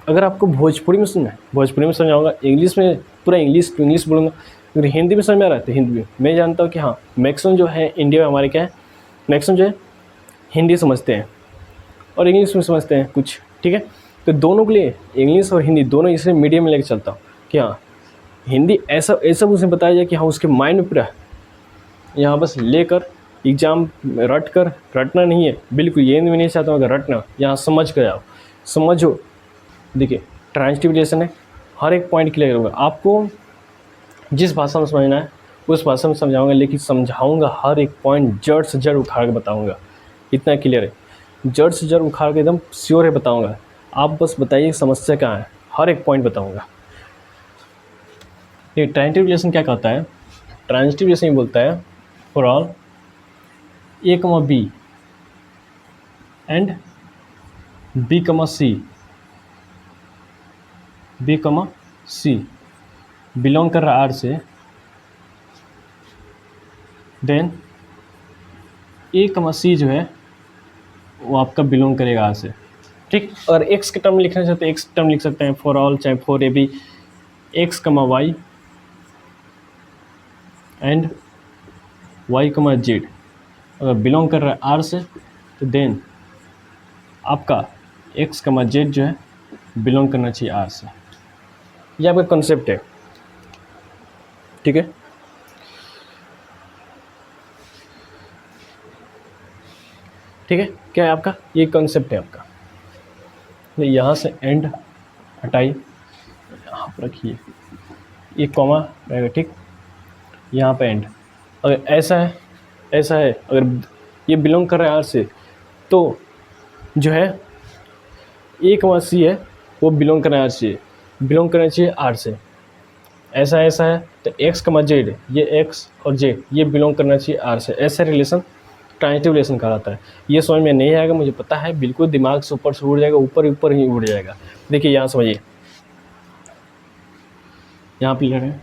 अगर आपको भोजपुरी में सुनना है भोजपुरी में समझाऊँगा, इंग्लिश में पूरा इंग्लिश टू इंग्लिश बोलूँगा, अगर हिंदी में समझ में आ रहा है तो हिंदी में। मैं जानता हूँ कि हाँ मैक्सिमम जो है इंडिया में हमारे क्या है, मैक्सिमम जो है हिंदी समझते हैं और इंग्लिश में समझते हैं कुछ, ठीक है। तो दोनों के लिए इंग्लिश और हिंदी दोनों इसलिए मीडियम में लेकर चलता हूँ कि हाँ हिंदी ऐसा ऐसा उसे बताया जाए कि हाँ उसके माइंड में पूरा यहाँ बस लेकर एग्ज़ाम रटना नहीं है, बिल्कुल ये नहीं चाहता हूँ। अगर रटना, यहाँ समझ कर आओ, समझो। देखिए ट्रांजिटिव रिलेशन है, हर एक पॉइंट क्लियर होगा। आपको जिस भाषा में समझना है उस भाषा में समझाऊंगा, लेकिन समझाऊंगा हर एक पॉइंट जड़ से जड़ उखाड़ के बताऊंगा, इतना क्लियर है। जड़ से जड़ उखाड़ के एकदम श्योर है बताऊंगा। आप बस बताइए समस्या कहाँ है, हर एक पॉइंट बताऊंगा। ये ट्रांजिटिव रिलेशन क्या कहता है, ट्रांजिटिव रिलेशन ये बोलता है for all A, B and B, C belong कर रहा R से, देन A, C जो है वो आपका बिलोंग करेगा R से, ठीक। अगर x के टर्म लिखना चाहते हैं x टर्म लिख सकते हैं फॉर ऑल, चाहे for a b x, y and y, z अगर बिलोंग कर रहा है R से तो देन आपका x, z जो है बिलोंग करना चाहिए R से। ये आपका कॉन्सेप्ट है, ठीक है। ठीक है, क्या है आपका ये कॉन्सेप्ट है आपका। यहाँ से एंड हटाई, यहाँ पर रखिए, ये कॉमा रहेगा, ठीक। यहाँ पे एंड, अगर ऐसा है अगर ये बिलोंग कर रहा है R से तो जो है A, C है वो बिलोंग करना है R से, बिलोंग करना चाहिए R से। ऐसा है तो x, z ये x और z ये बिलोंग करना चाहिए R से। ऐसा रिलेशन ट्रांजिटिव रिलेशन कहा जाता है। ये समझ में नहीं आएगा मुझे पता है, बिल्कुल दिमाग से ऊपर से उड़ जाएगा, ऊपर ही उड़ जाएगा। देखिए यहाँ समझिए, यहाँ पे लिख रहे हैं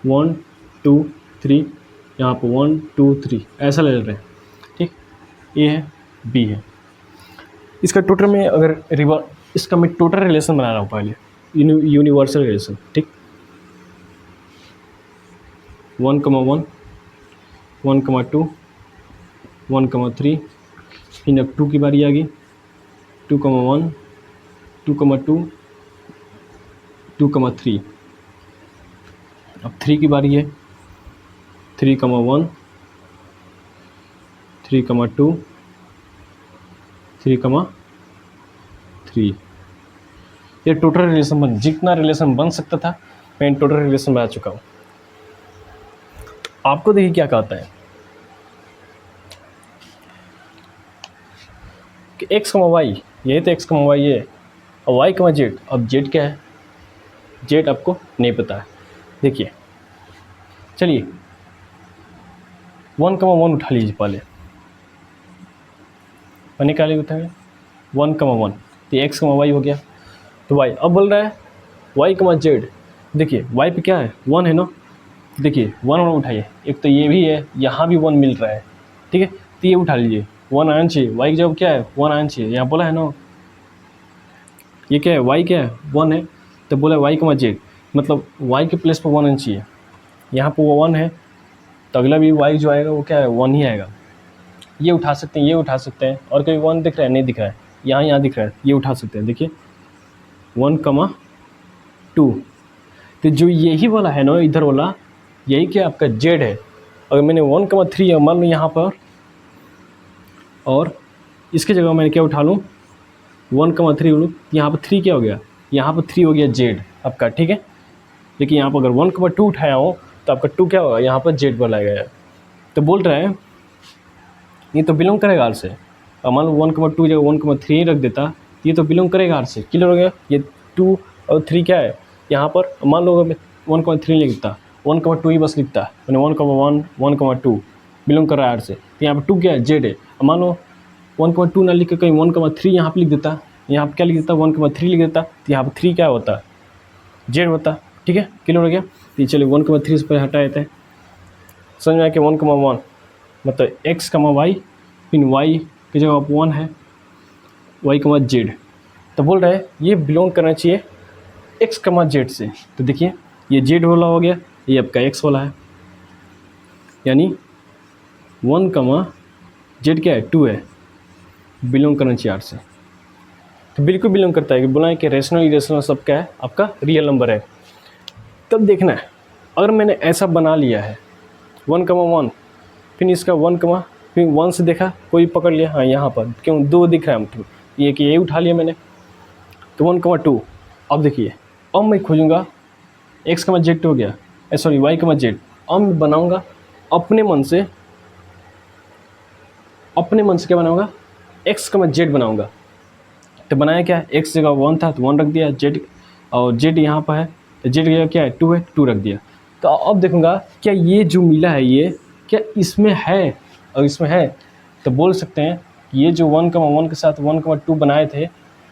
1 2 3, यहाँ पे 1 2 3 ऐसा ले रहे हैं, ठीक। ए है बी है, इसका टोटल में अगर इसका मैं टोटल रिलेशन बना रहा हूँ पहले, यूनिवर्सल रिलेशन, ठीक। 1, 1 1, 2 1, 3, फिर अब 2 की बारी आ गई, 2, 1 2, 2 2, 3, अब 3 की बारी है, 3, 1 3, 2 3, 3। ये टोटल रिलेशन जितना रिलेशन बन सकता था मैं टोटल रिलेशन बना चुका हूँ। आपको देखिए क्या कहता है कि x, y, यही तो x, y है, और y, z, अब z क्या है, जेड आपको नहीं पता है। देखिए चलिए 1,1 उठा लीजिए, पहले और निकालिए होता है 1,1, तो एक्स कमा वाई हो गया। तो वाई अब बोल रहा है वाई कमा जेड। देखिए वाई पे क्या है 1 है ना, देखिए 1 उठाइए, एक तो ये भी है, यहाँ भी 1 मिल रहा है, ठीक है, तो ये उठा लीजिए 1 आना चाहिए, वाई की जगह क्या है 1 आना चाहिए, यहाँ बोला है ना, ये क्या है वाई क्या है 1 है, तो बोला वाई कमा जेड, मतलब वाई के प्लेस पर 1 आना चाहिए, यहाँ पर वो 1 है, तो अगला भी वाई जो आएगा वो क्या है 1 ही आएगा। ये उठा सकते हैं, ये उठा सकते हैं, और कोई 1 दिख रहा है नहीं दिख रहा है, यहाँ दिख रहा है, ये उठा सकते हैं। देखिए 1,2, तो जो यही वाला है ना इधर वाला, यही क्या आपका जेड है। अगर मैंने 1,3 मान लो यहाँ पर, और इसके जगह मैंने क्या उठा लूँ 1,3, यहाँ पर 3 क्या हो गया, यहाँ पर 3 हो गया जेड आपका, ठीक है। लेकिन यहाँ पर अगर 1,2 उठाया हो तो आपका 2 क्या होगा, यहाँ पर जेड पर लाया गया है। तो बोल रहा है ये तो बिलोंग करेगा आर से, और मान लो 1,2 जगह 1,3 रख देता, ये तो बिलोंग करेगा आर से, क्लियर हो गया। ये 2 और 3 क्या है यहाँ पर, मान लो अगर 1,3 लिखता, 1,2 ही बस लिखता, मैंने 1,1 1,2 बिलोंग कर रहा है आर से, तो यहाँ पर 2 क्या है जेड है। मान लो 1,2 ना लिख के कहीं 1,3 यहाँ पर लिख देता, यहाँ पर क्या लिख देता 1,3 लिख देता, तो यहाँ पर 3 क्या होता जेड होता, ठीक है, क्लियर हो गया। तो चलिए 1,3 से पर हटा देते हैं, समझ में आया कि 1,1 मतलब एक्स कमा वाई, फिर वाई की जगह आप 1 है, वाई कमा जेड, तो बोल रहा है ये बिलोंग करना चाहिए एक्स कमा जेड से। तो देखिए ये जेड वाला हो गया, ये आपका एक्स वाला है, यानी 1 कमा जेड क्या है 2 है, बिलोंग करना चाहिए आर से। तो बिल्कुल बिलोंग करता है, कि बोला है कि रेशनल इरेशनल सब क्या है आपका रियल नंबर है। तब देखना है अगर मैंने ऐसा बना लिया है 1,1, फिर इसका 1, फिर 1 से देखा कोई पकड़ लिया, हाँ यहाँ पर क्यों 2 दिख रहा है हमको, ये कि ये उठा लिया मैंने, तो 1,2। अब देखिए अब मैं खोजूँगा एक्स कमा जेड हो गया, सॉरी वाई कमा जेड। अब मैं बनाऊँगा अपने मन से क्या बनाऊँगा एक्स कमा जेड बनाऊँगा। तो बनाया क्या, एक्स जगह 1 था तो 1 रख दिया, जेड और जेड यहाँ पर है, तो जेड जगह क्या है 2 है, 2 रख दिया। तो अब देखूँगा क्या ये जो मिला है ये क्या इसमें है, और इसमें है तो बोल सकते हैं कि ये जो 1,1 के साथ 1,2 बनाए थे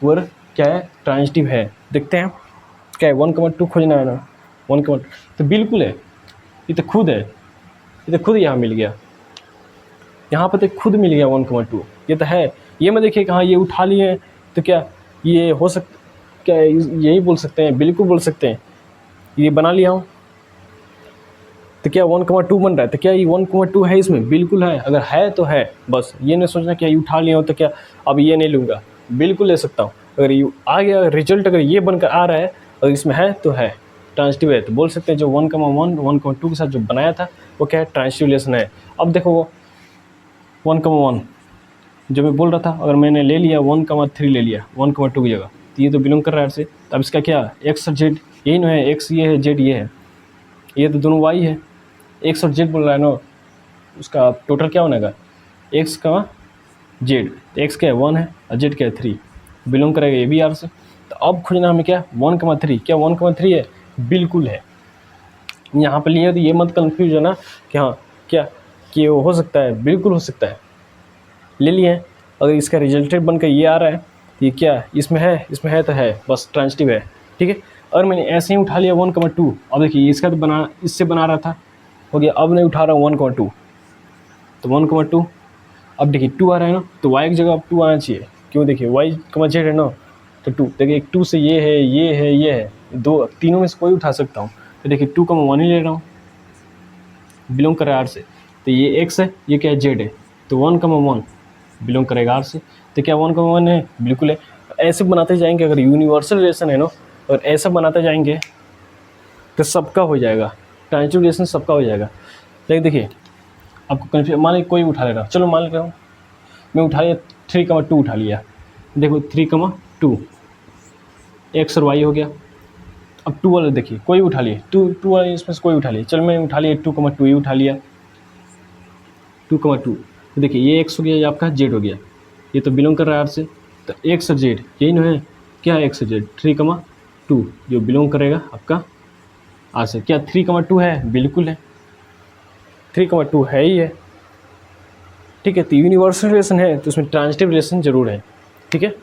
वो क्या है ट्रांजिटिव है। देखते हैं क्या है 1,2 खोजना है ना, 1,2 तो बिल्कुल है, ये तो खुद है, ये तो खुद यहाँ मिल गया, यहाँ पर तो खुद मिल गया 1,2, ये तो है। ये मैं देखिए कहाँ ये उठा लिए हैं, तो क्या ये हो सकता, क्या यही बोल सकते हैं, बिल्कुल बोल सकते हैं ये बना लिया हूँ। तो क्या 1,2 बन रहा है, तो क्या ये 1,2 है इसमें, बिल्कुल है। अगर है तो है, बस ये नहीं सोचना क्या ये उठा लिया हो तो क्या अब ये नहीं लूँगा, बिल्कुल ले सकता हूँ। अगर ये आ गया रिजल्ट, अगर ये बनकर आ रहा है और इसमें है तो है ट्रांजिटिव है, तो बोल सकते हैं जो 1,1 1,2 के साथ जो बनाया था वो क्या है ट्रांजिटिव रिलेशन है। अब देखो वो 1,1 जो मैं बोल रहा था, अगर मैंने ले लिया 1,3 ले लिया 1,2 की जगह, तो ये तो बिलोंग कर रहा है से, तो अब इसका क्या एक्स और जेड यही ना है, एक्स ये है जेड ये है, ये तो दोनों वाई है, एक्स और जेड बोल रहा है ना, उसका टोटल क्या होगा एक्स का जेड, एक्स क्या है 1 है और जेड क्या है 3, बिलोंग करेगा ये भी आर से। तो अब खोजना हमें क्या 1,3, क्या 1,3 है, बिल्कुल है। यहाँ पर लिए तो ये मत कन्फ्यूज है ना कि हाँ क्या कि वो हो सकता है, बिल्कुल हो सकता है, ले लिए। अगर इसका रिजल्टेड बनकर ये आ रहा है तो ये क्या इसमें है तो है, बस ट्रांजिटिव है, ठीक है। अगर मैंने ऐसे ही उठा लिया 1,2, अब देखिए इसका तो बना इससे बना रहा था हो गया, अब नहीं उठा रहा हूँ 1,2, तो 1,2 अब देखिए 2 आ रहा है ना, तो वाई की जगह अब 2 आना चाहिए, क्यों देखिए वाई कमा जेड है ना, तो 2 देखिए 2 से ये है ये है ये है, दो तीनों में से कोई उठा सकता हूँ, तो देखिए 2,1 ही ले रहा हूँ, बिलोंग कर रहा है आर से। तो ये एक्स है, ये क्या है जेड है, तो 1,1 बिलोंग करेगा आर से, तो क्या 1,1 है, बिल्कुल है। ऐसे बनाते जाएंगे, अगर यूनिवर्सल रिलेशन है ना और ऐसा बनाते जाएंगे तो सबका हो जाएगा, ट्रांजिटिव रिलेशन सबका हो जाएगा। लेकिन देखिए आपको कन्फ्यूज, मान लीजिए कोई उठा ले रहा, चलो मान ले रहा हूँ मैं उठा लिया 3,2 उठा लिया, देखो 3,2 एक्स और वाई हो गया। अब 2 वाले देखिए कोई उठा लिए, 2 वाले इसमें से कोई उठा लिए, चलो मैं उठा लिया 2,2 ही उठा लिया 2,2, तो देखिए ये एक्स हो गया, ये आपका जेड हो गया, ये तो बिलोंग कर रहा है आर से, तो एक्स और जेड यही ना है, क्या है एक्स और जेड 3,2 टू जो बिलोंग करेगा आपका आर से। क्या 3,2 है? बिल्कुल है, 3,2 है ही है। ठीक है, तो यूनिवर्सल रिलेशन है तो उसमें ट्रांजिटिव रिलेशन जरूर है। ठीक है,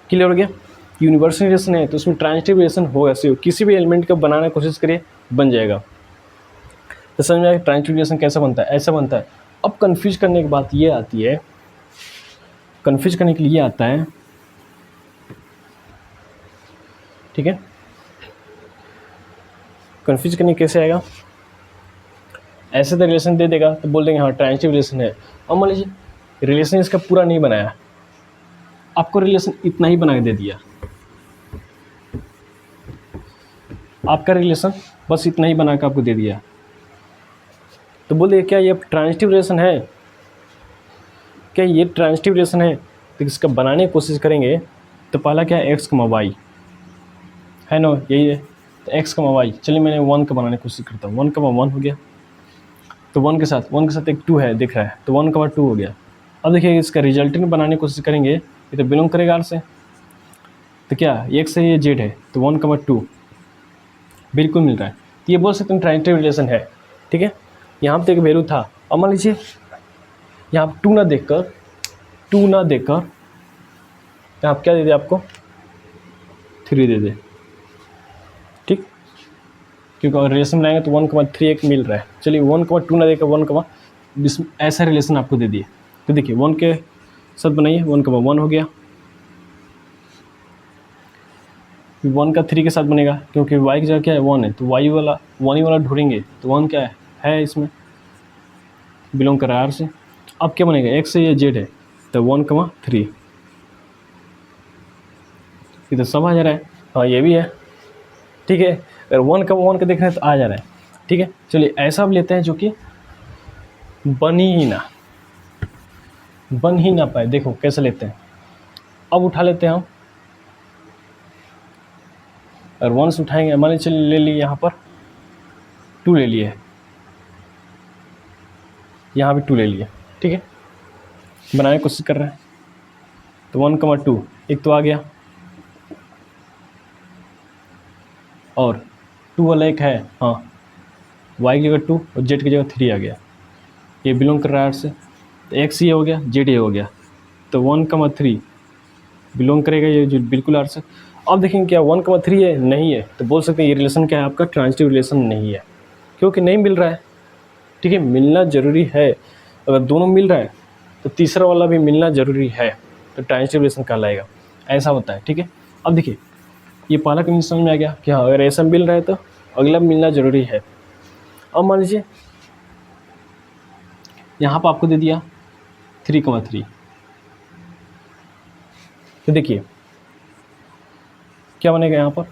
क्लियर हो गया? यूनिवर्सल रिलेशन है तो उसमें ट्रांजिटिव रिलेशन होगा, किसी भी एलिमेंट का बनाने की कोशिश करिए बन जाएगा। तो समझ में आया ट्रांजिटिव रिलेशन कैसा बनता है? ऐसा बनता है। अब कन्फ्यूज करने की बात ये आती है, कन्फ्यूज करने के लिए आता है, ठीक है, कन्फ्यूज करने कैसे आएगा? ऐसे तो रिलेशन दे देगा तो बोल देंगे हाँ ट्रांजिटिव रिलेशन है। अब मान लीजिए रिलेशन इसका पूरा नहीं बनाया, आपको रिलेशन इतना ही बना के दे दिया, आपका रिलेशन बस इतना ही बना के आपको दे दिया, तो बोल दिए क्या ये ट्रांजिटिव रिलेशन है? क्या ये ट्रांजिटिव रिलेशन है? तो इसका बनाने की कोशिश करेंगे तो पहला क्या है, एक्स कमा वाई है ना, यही है। तो एक्स कमा वाई, चलिए मैंने 1 का बनाने की कोशिश करता हूँ। 1 कमा 1 हो गया, तो 1 के साथ एक 2 है दिख रहा है, तो 1 कमा 2 हो गया। अब देखिए इसका रिजल्टेंट बनाने की कोशिश करेंगे, ये तो बिलोंग करेगा आर से, तो क्या एक्स है ये जेड है, तो 1 कमा 2 बिल्कुल मिल रहा है। तो ये बोल सकते हैं ट्रांजिटिव रिलेशन है। ठीक है, यहाँ पर एक वैल्यू था, अब मान लीजिए यहाँ पर 2 ना देखकर यहाँ क्या दे दे आपको, 3 दे दे। ठीक, क्योंकि अगर रिलेशन बनाएंगे तो 1,3 एक मिल रहा है। चलिए 1,2 ना देकर 1, ऐसा रिलेशन आपको दे दिए, तो देखिए 1 के साथ बनाइए, 1,1 हो गया, 1 का 3 के साथ बनेगा, क्योंकि y की जगह क्या है 1 है, तो y वाला 1 ही वाला ढूंढेंगे, तो 1 क्या है इसमें बिलोंग कर रहा है R से। अब क्या बनेगा, x है या z है, तो 1,3, ये तो सब आ जा रहा है। हाँ ये भी है, ठीक है, अगर 1,1 का देख रहे हैं तो आ जा रहा है। ठीक है, चलिए ऐसा अब लेते हैं जो कि बन ही ना पाए। देखो कैसे लेते हैं, अब उठा लेते हैं हम, अगर 1 से उठाएंगे, मान लीजिए ले लिए यहाँ पर 2 ले लिए, यहाँ भी 2 ले लिए। ठीक है, बनाने की कोशिश कर रहे हैं, तो 1,2 एक तो आ गया, और 2 वाला एक है, हाँ y की जगह 2 और z की जगह 3 आ गया, ये बिलोंग कर रहा है R से। तो x ये हो गया, z ये हो गया, तो 1,3 बिलोंग करेगा ये जो बिल्कुल R से। अब देखेंगे क्या 1,3 है, नहीं है, तो बोल सकते हैं ये रिलेशन क्या है आपका, ट्रांजिटिव रिलेशन नहीं है, क्योंकि नहीं मिल रहा है। ठीक है, मिलना ज़रूरी है, अगर दोनों मिल रहा है तो तीसरा वाला भी मिलना ज़रूरी है, तो ट्रांजिटिव रिलेशन कहलाएगा। ऐसा होता है। ठीक है, अब देखिए ये पहला कंडीशन समझ में आ गया कि हाँ अगर ऐसा मिल रहा है तो अगला मिलना ज़रूरी है। अब मान लीजिए यहाँ पर आपको दे दिया 3,3, तो देखिए क्या बनेगा यहाँ पर,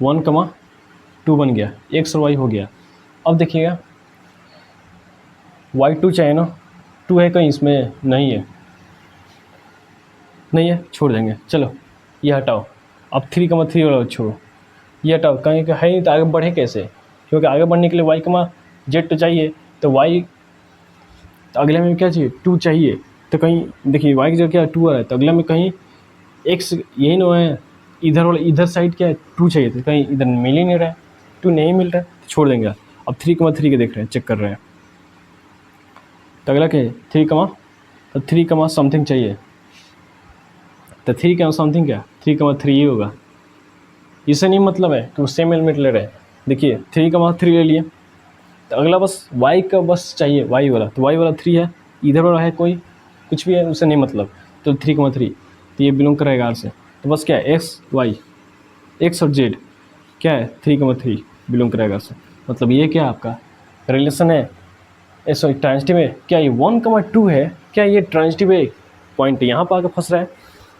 वन कमा 2 बन गया, एक्स और वाई हो गया। अब देखिएगा y2 चाहिए ना, 2 है कहीं इसमें, नहीं है, छोड़ देंगे, चलो ये हटाओ। अब 3,3 वाला छोड़ो, ये हटाओ, कहीं का है नहीं तो आगे बढ़े कैसे, क्योंकि आगे बढ़ने के लिए y, z तो चाहिए, तो y तो अगले में क्या चाहिए 2 चाहिए, तो कहीं देखिए y की जगह क्या 2 आ रहा है, तो अगले में कहीं x यही ना है, इधर वाला इधर साइड क्या है 2 चाहिए, तो कहीं इधर मिल ही नहीं रहा है, 2 नहीं मिल रहा है, तो छोड़ देंगे। अब 3,3 के देख रहे हैं, चेक कर रहे हैं, तो अगला क्या है 3 समथिंग चाहिए, तो 3 समथिंग क्या 3,3 ही होगा। इससे नहीं मतलब है कि वो सेम एलिमेंट ले रहे हैं। देखिए 3,3 ले लिए, तो अगला बस y का बस चाहिए, y वाला, तो y वाला 3 है, इधर वाला है कोई कुछ भी है उससे नहीं मतलब, तो 3,3, तो ये बिलोंग करेगा R से। तो बस क्या है x और z क्या है 3,3 बिलोंग करेगा R से। मतलब ये क्या आपका रिलेशन है, सॉरी ट्रांजिटिव है। क्या ये 1,2 है, क्या ये ट्रांजिटिव है, पॉइंट यहाँ पर आकर फंस रहा है,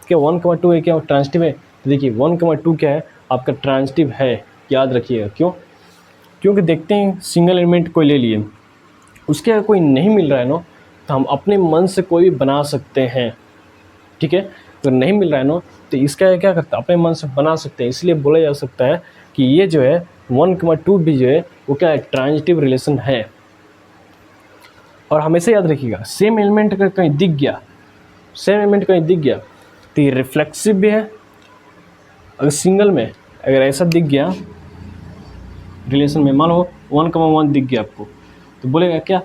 क्या 1,2 है क्या ट्रांजिटिव है। तो देखिए 1,2 क्या है आपका ट्रांजिटिव है, याद रखिएगा। क्यों, क्योंकि देखते हैं सिंगल एलिमेंट कोई ले लिए, उसके अगर कोई नहीं मिल रहा है ना, तो हम अपने मन से कोई भी बना सकते हैं। ठीक है, अगर नहीं मिल रहा है ना, तो इसका क्या करता है अपने मन से बना सकते हैं। इसलिए बोला जा सकता है कि ये जो है 1,2 भी जो है वो क्या है ट्रांजिटिव रिलेशन है। और हमेशा याद रखिएगा सेम एलिमेंट अगर कहीं दिख गया, सेम एलिमेंट कहीं दिख गया तो ये रिफ्लेक्सिव भी है। अगर सिंगल में अगर ऐसा दिख गया रिलेशन में, मान लो 1,1 दिख गया आपको, तो बोलेगा क्या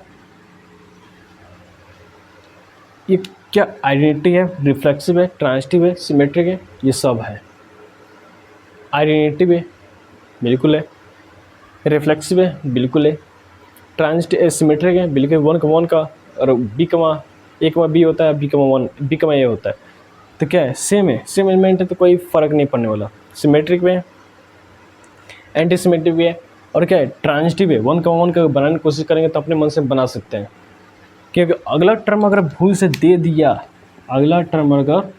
ये क्या आइडेंटिटी है, रिफ्लेक्सिव है, ट्रांजिटिव है, सिमेट्रिक है, ये सब है। आइडेंटिटी है बिल्कुल है, रिफ्लेक्सिव है बिल्कुल है, ट्रांजिटिव सिमेट्रिक है बिल्कुल, 1,1 का और बी कमा बी होता है, बी कमा 1 बी कमा ए होता है, तो क्या है सेम है, सेम एलिमेंट है तो कोई फ़र्क नहीं पड़ने वाला। सिमेट्रिक में एंटी सिमेट्रिक भी है, और क्या है ट्रांजिटिव है, 1,1 का बनाने की कोशिश करेंगे तो अपने मन से बना सकते हैं, क्योंकि अगला टर्म अगर भूल से दे दिया, अगला टर्म अगर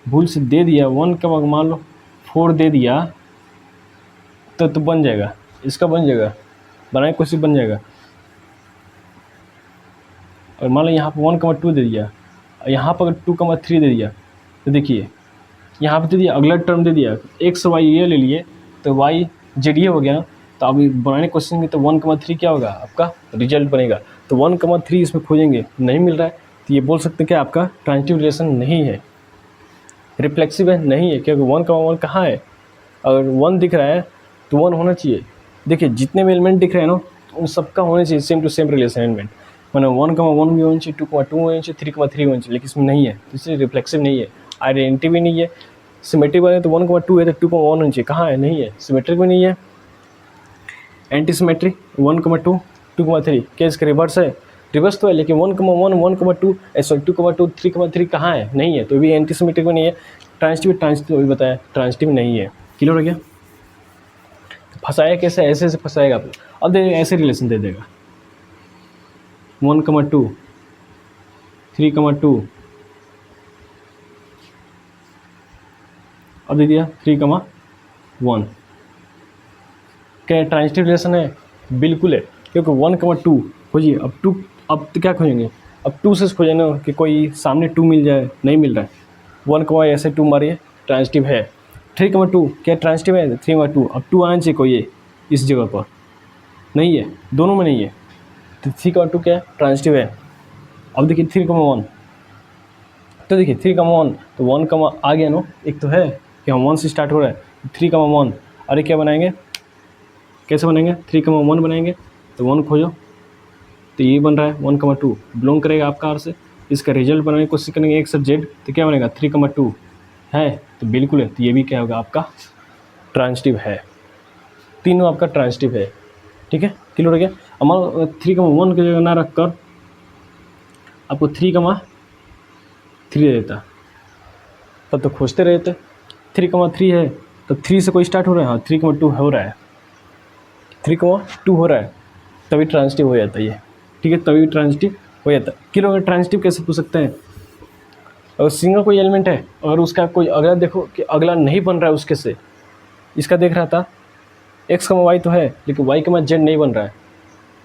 भूल से दे दिया 1 का मान लो 4 दे दिया तो बन जाएगा, इसका बन जाएगा, बनाने की कोशिश बन जाएगा। और मान लो यहाँ पर 1,2 दे दिया, यहाँ पर अगर 2,3 दे दिया, तो देखिए यहाँ पे दे दिया, अगला टर्म दे दिया एक्स वाई ये ले लिए, तो वाई जेड ये हो गया ना, तो अब बनाने की कोशिश करेंगे तो 1,3 क्या होगा आपका रिजल्ट बनेगा, तो 1,3 इसमें खोजेंगे नहीं मिल रहा है, तो ये बोल सकते हैं कि आपका ट्रांजिटिव रिलेशन नहीं है, रिफ्लेक्सिव है नहीं है, क्योंकि 1,1 कहाँ है, अगर 1 दिख रहा है तो 1 होना चाहिए। देखिए जितने भी एलिमेंट दिख रहे हैं ना उन सबका होना चाहिए same to same relation element, मतलब 1,1 भी होना चाहिए, 2,2 होना चाहिए, 3,3 होना चाहिए, लेकिन इसमें नहीं है, तो इसलिए रिफ्लेक्सिव नहीं है, आइडेंटिटी भी नहीं है। सिमेट्रिक बने तो 1,2 है तो 2,1 होना चाहिए, कहाँ है नहीं है, सिमेट्रिक भी नहीं है। एंटी सिमेट्रिक 1,2 2,3 क्या इसका रिवर्स है, रिवर्स तो है, लेकिन 1,1 1,2 सॉरी 2,2 3,3 कहाँ है नहीं है, तो भी एंटी सिमेट्रिक भी नहीं है। ट्रांजिटिव अभी बताया ट्रांजिटिव नहीं है, क्लियर हो गया। फंसाया कैसे, ऐसे ऐसे फंसाएगा आप, अब दे ऐसे रिलेशन दे देगा 1,2 3,2 अब दे दिया 3,1, क्या ट्रांजिटिव रिलेशन है, बिल्कुल है, क्योंकि 1,2 खोजिए, अब तो क्या खोजेंगे, अब 2 से खोजें ना कि कोई सामने 2 मिल जाए, नहीं मिल रहा है, 1, ऐसे 2 मारिए ट्रांजिटिव है। 3,2 क्या ट्रांजिटिव है, 3,2 अब 2 आना चाहिए कोई इस जगह पर, नहीं है, दोनों में नहीं है, तो 3,2 क्या है ट्रांजिटिव है। अब देखिए 3,1, तो देखिए 3,1 तो 1, आ गया ना, एक तो है कि हम 1 से स्टार्ट हो रहा है, 3,1 अरे क्या बनाएंगे, कैसे बनाएंगे 3,1 बनाएंगे, तो 1 खोजो, तो ये बन रहा है 1,2 बिलोंग करेगा आपका आर से, इसका रिजल्ट बनाने की कोशिश करेंगे एक्स और जेड, तो क्या बनेगा 3,2 है, तो बिल्कुल है, तो ये भी क्या होगा आपका ट्रांजिटिव है, तीनों आपका ट्रांजिटिव है, ठीक है क्लियर हो गया। हमारा 3,1 की जगह ना रख कर आपको 3,3 दे देता, तब तो खोजते रहते, 3,3 है तो 3 से कोई स्टार्ट हो रहा है, हाँ 3,2 हो रहा है, 3,2 हो रहा है, तभी ट्रांजिटिव हो जाता है ये, ठीक है, तभी ट्रांजिटिव हो जाता है। क्लियर हो गया। ट्रांजिटिव कैसे पूछ सकते हैं, अगर सिंगल कोई एलिमेंट है, अगर उसका कोई अगला देखो कि अगला नहीं बन रहा है उसके से, इसका देख रहा था x, y तो है लेकिन y, z नहीं बन रहा है,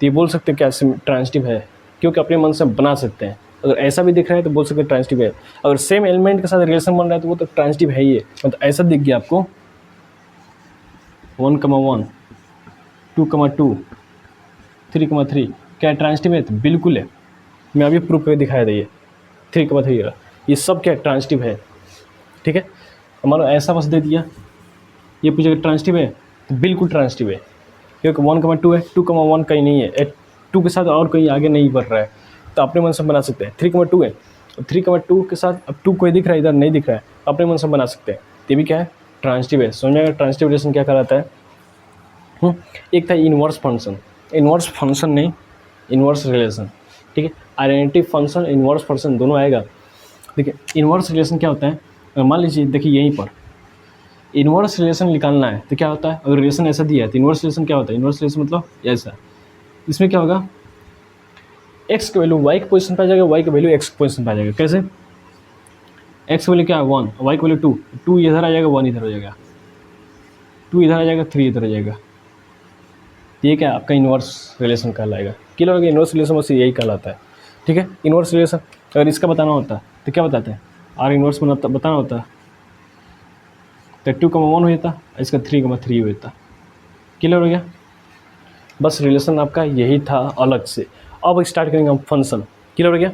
तो ये बोल सकते हैं क्या ट्रांजिटिव है, क्योंकि अपने मन से बना सकते हैं, अगर ऐसा भी दिख रहा है तो बोल सकते हैं ट्रांजिटिव है। अगर सेम एलिमेंट के साथ रिलेशन बन रहा है तो वो तो ट्रांजिटिव है ही है, मतलब ऐसा दिख गया आपको 1,1 2,2 3,3 क्या ट्रांजिटिव है, तो बिल्कुल है, मैं अभी प्रूफ करके दिखाया था ये 3,3 ये सब क्या ट्रांजिटिव है, ठीक है। मान लो ऐसा बस दे दिया, ये पूछेगा ट्रांजिटिव है, तो बिल्कुल ट्रांजिटिव है, क्योंकि 1,2 है, 2,1 कहीं नहीं है, 2 के साथ और कहीं आगे नहीं बढ़ रहा है, तो अपने मन से बना सकते हैं। 3,2 है, 3,2 के साथ अब 2 कोई दिख रहा है, इधर नहीं दिख रहा है, अपने मन से बना सकते हैं, ये भी क्या है ट्रांजिटिव है। समझ में आएगा ट्रांजिटिव रिलेशन क्या कहलाता है। एक था इनवर्स फंक्शन, इनवर्स फंक्शन नहीं इनवर्स रिलेशन, ठीक है, आइडेंटिटी फंक्शन इनवर्स फंक्शन दोनों आएगा। देखिए इनवर्स रिलेशन क्या होता है, मान लीजिए देखिए यहीं पर इनवर्स रिलेशन निकालना है, तो क्या होता है, अगर रिलेशन ऐसा दिया है तो इनवर्स रिलेशन क्या होता है, इनवर्स रिलेशन मतलब ऐसा, इसमें क्या होगा x की वैल्यू y के पोजीशन पर आ जाएगा, y की वैल्यू x के पोजीशन पर आ जाएगा, कैसे x की वैल्यू क्या है 1, y की वैल्यू 2 इधर आ जाएगा, 1 इधर हो जाएगा, 2 इधर आ जाएगा, 3 इधर हो जाएगा, ये क्या आपका इनवर्स रिलेशन कहलाएगा। क्लियर हो गया, इनवर्स रिलेशन बस यही कहलाता है, ठीक है। इनवर्स रिलेशन अगर इसका बताना होता तो क्या बताते हैं, आर इनवर्स बताना होता तो 2,1 हो जाता, इसका 3,3 हो जाता। क्लियर हो गया, बस रिलेशन आपका यही था अलग से। अब स्टार्ट करेंगे हम फंक्शन। क्लियर हो गया।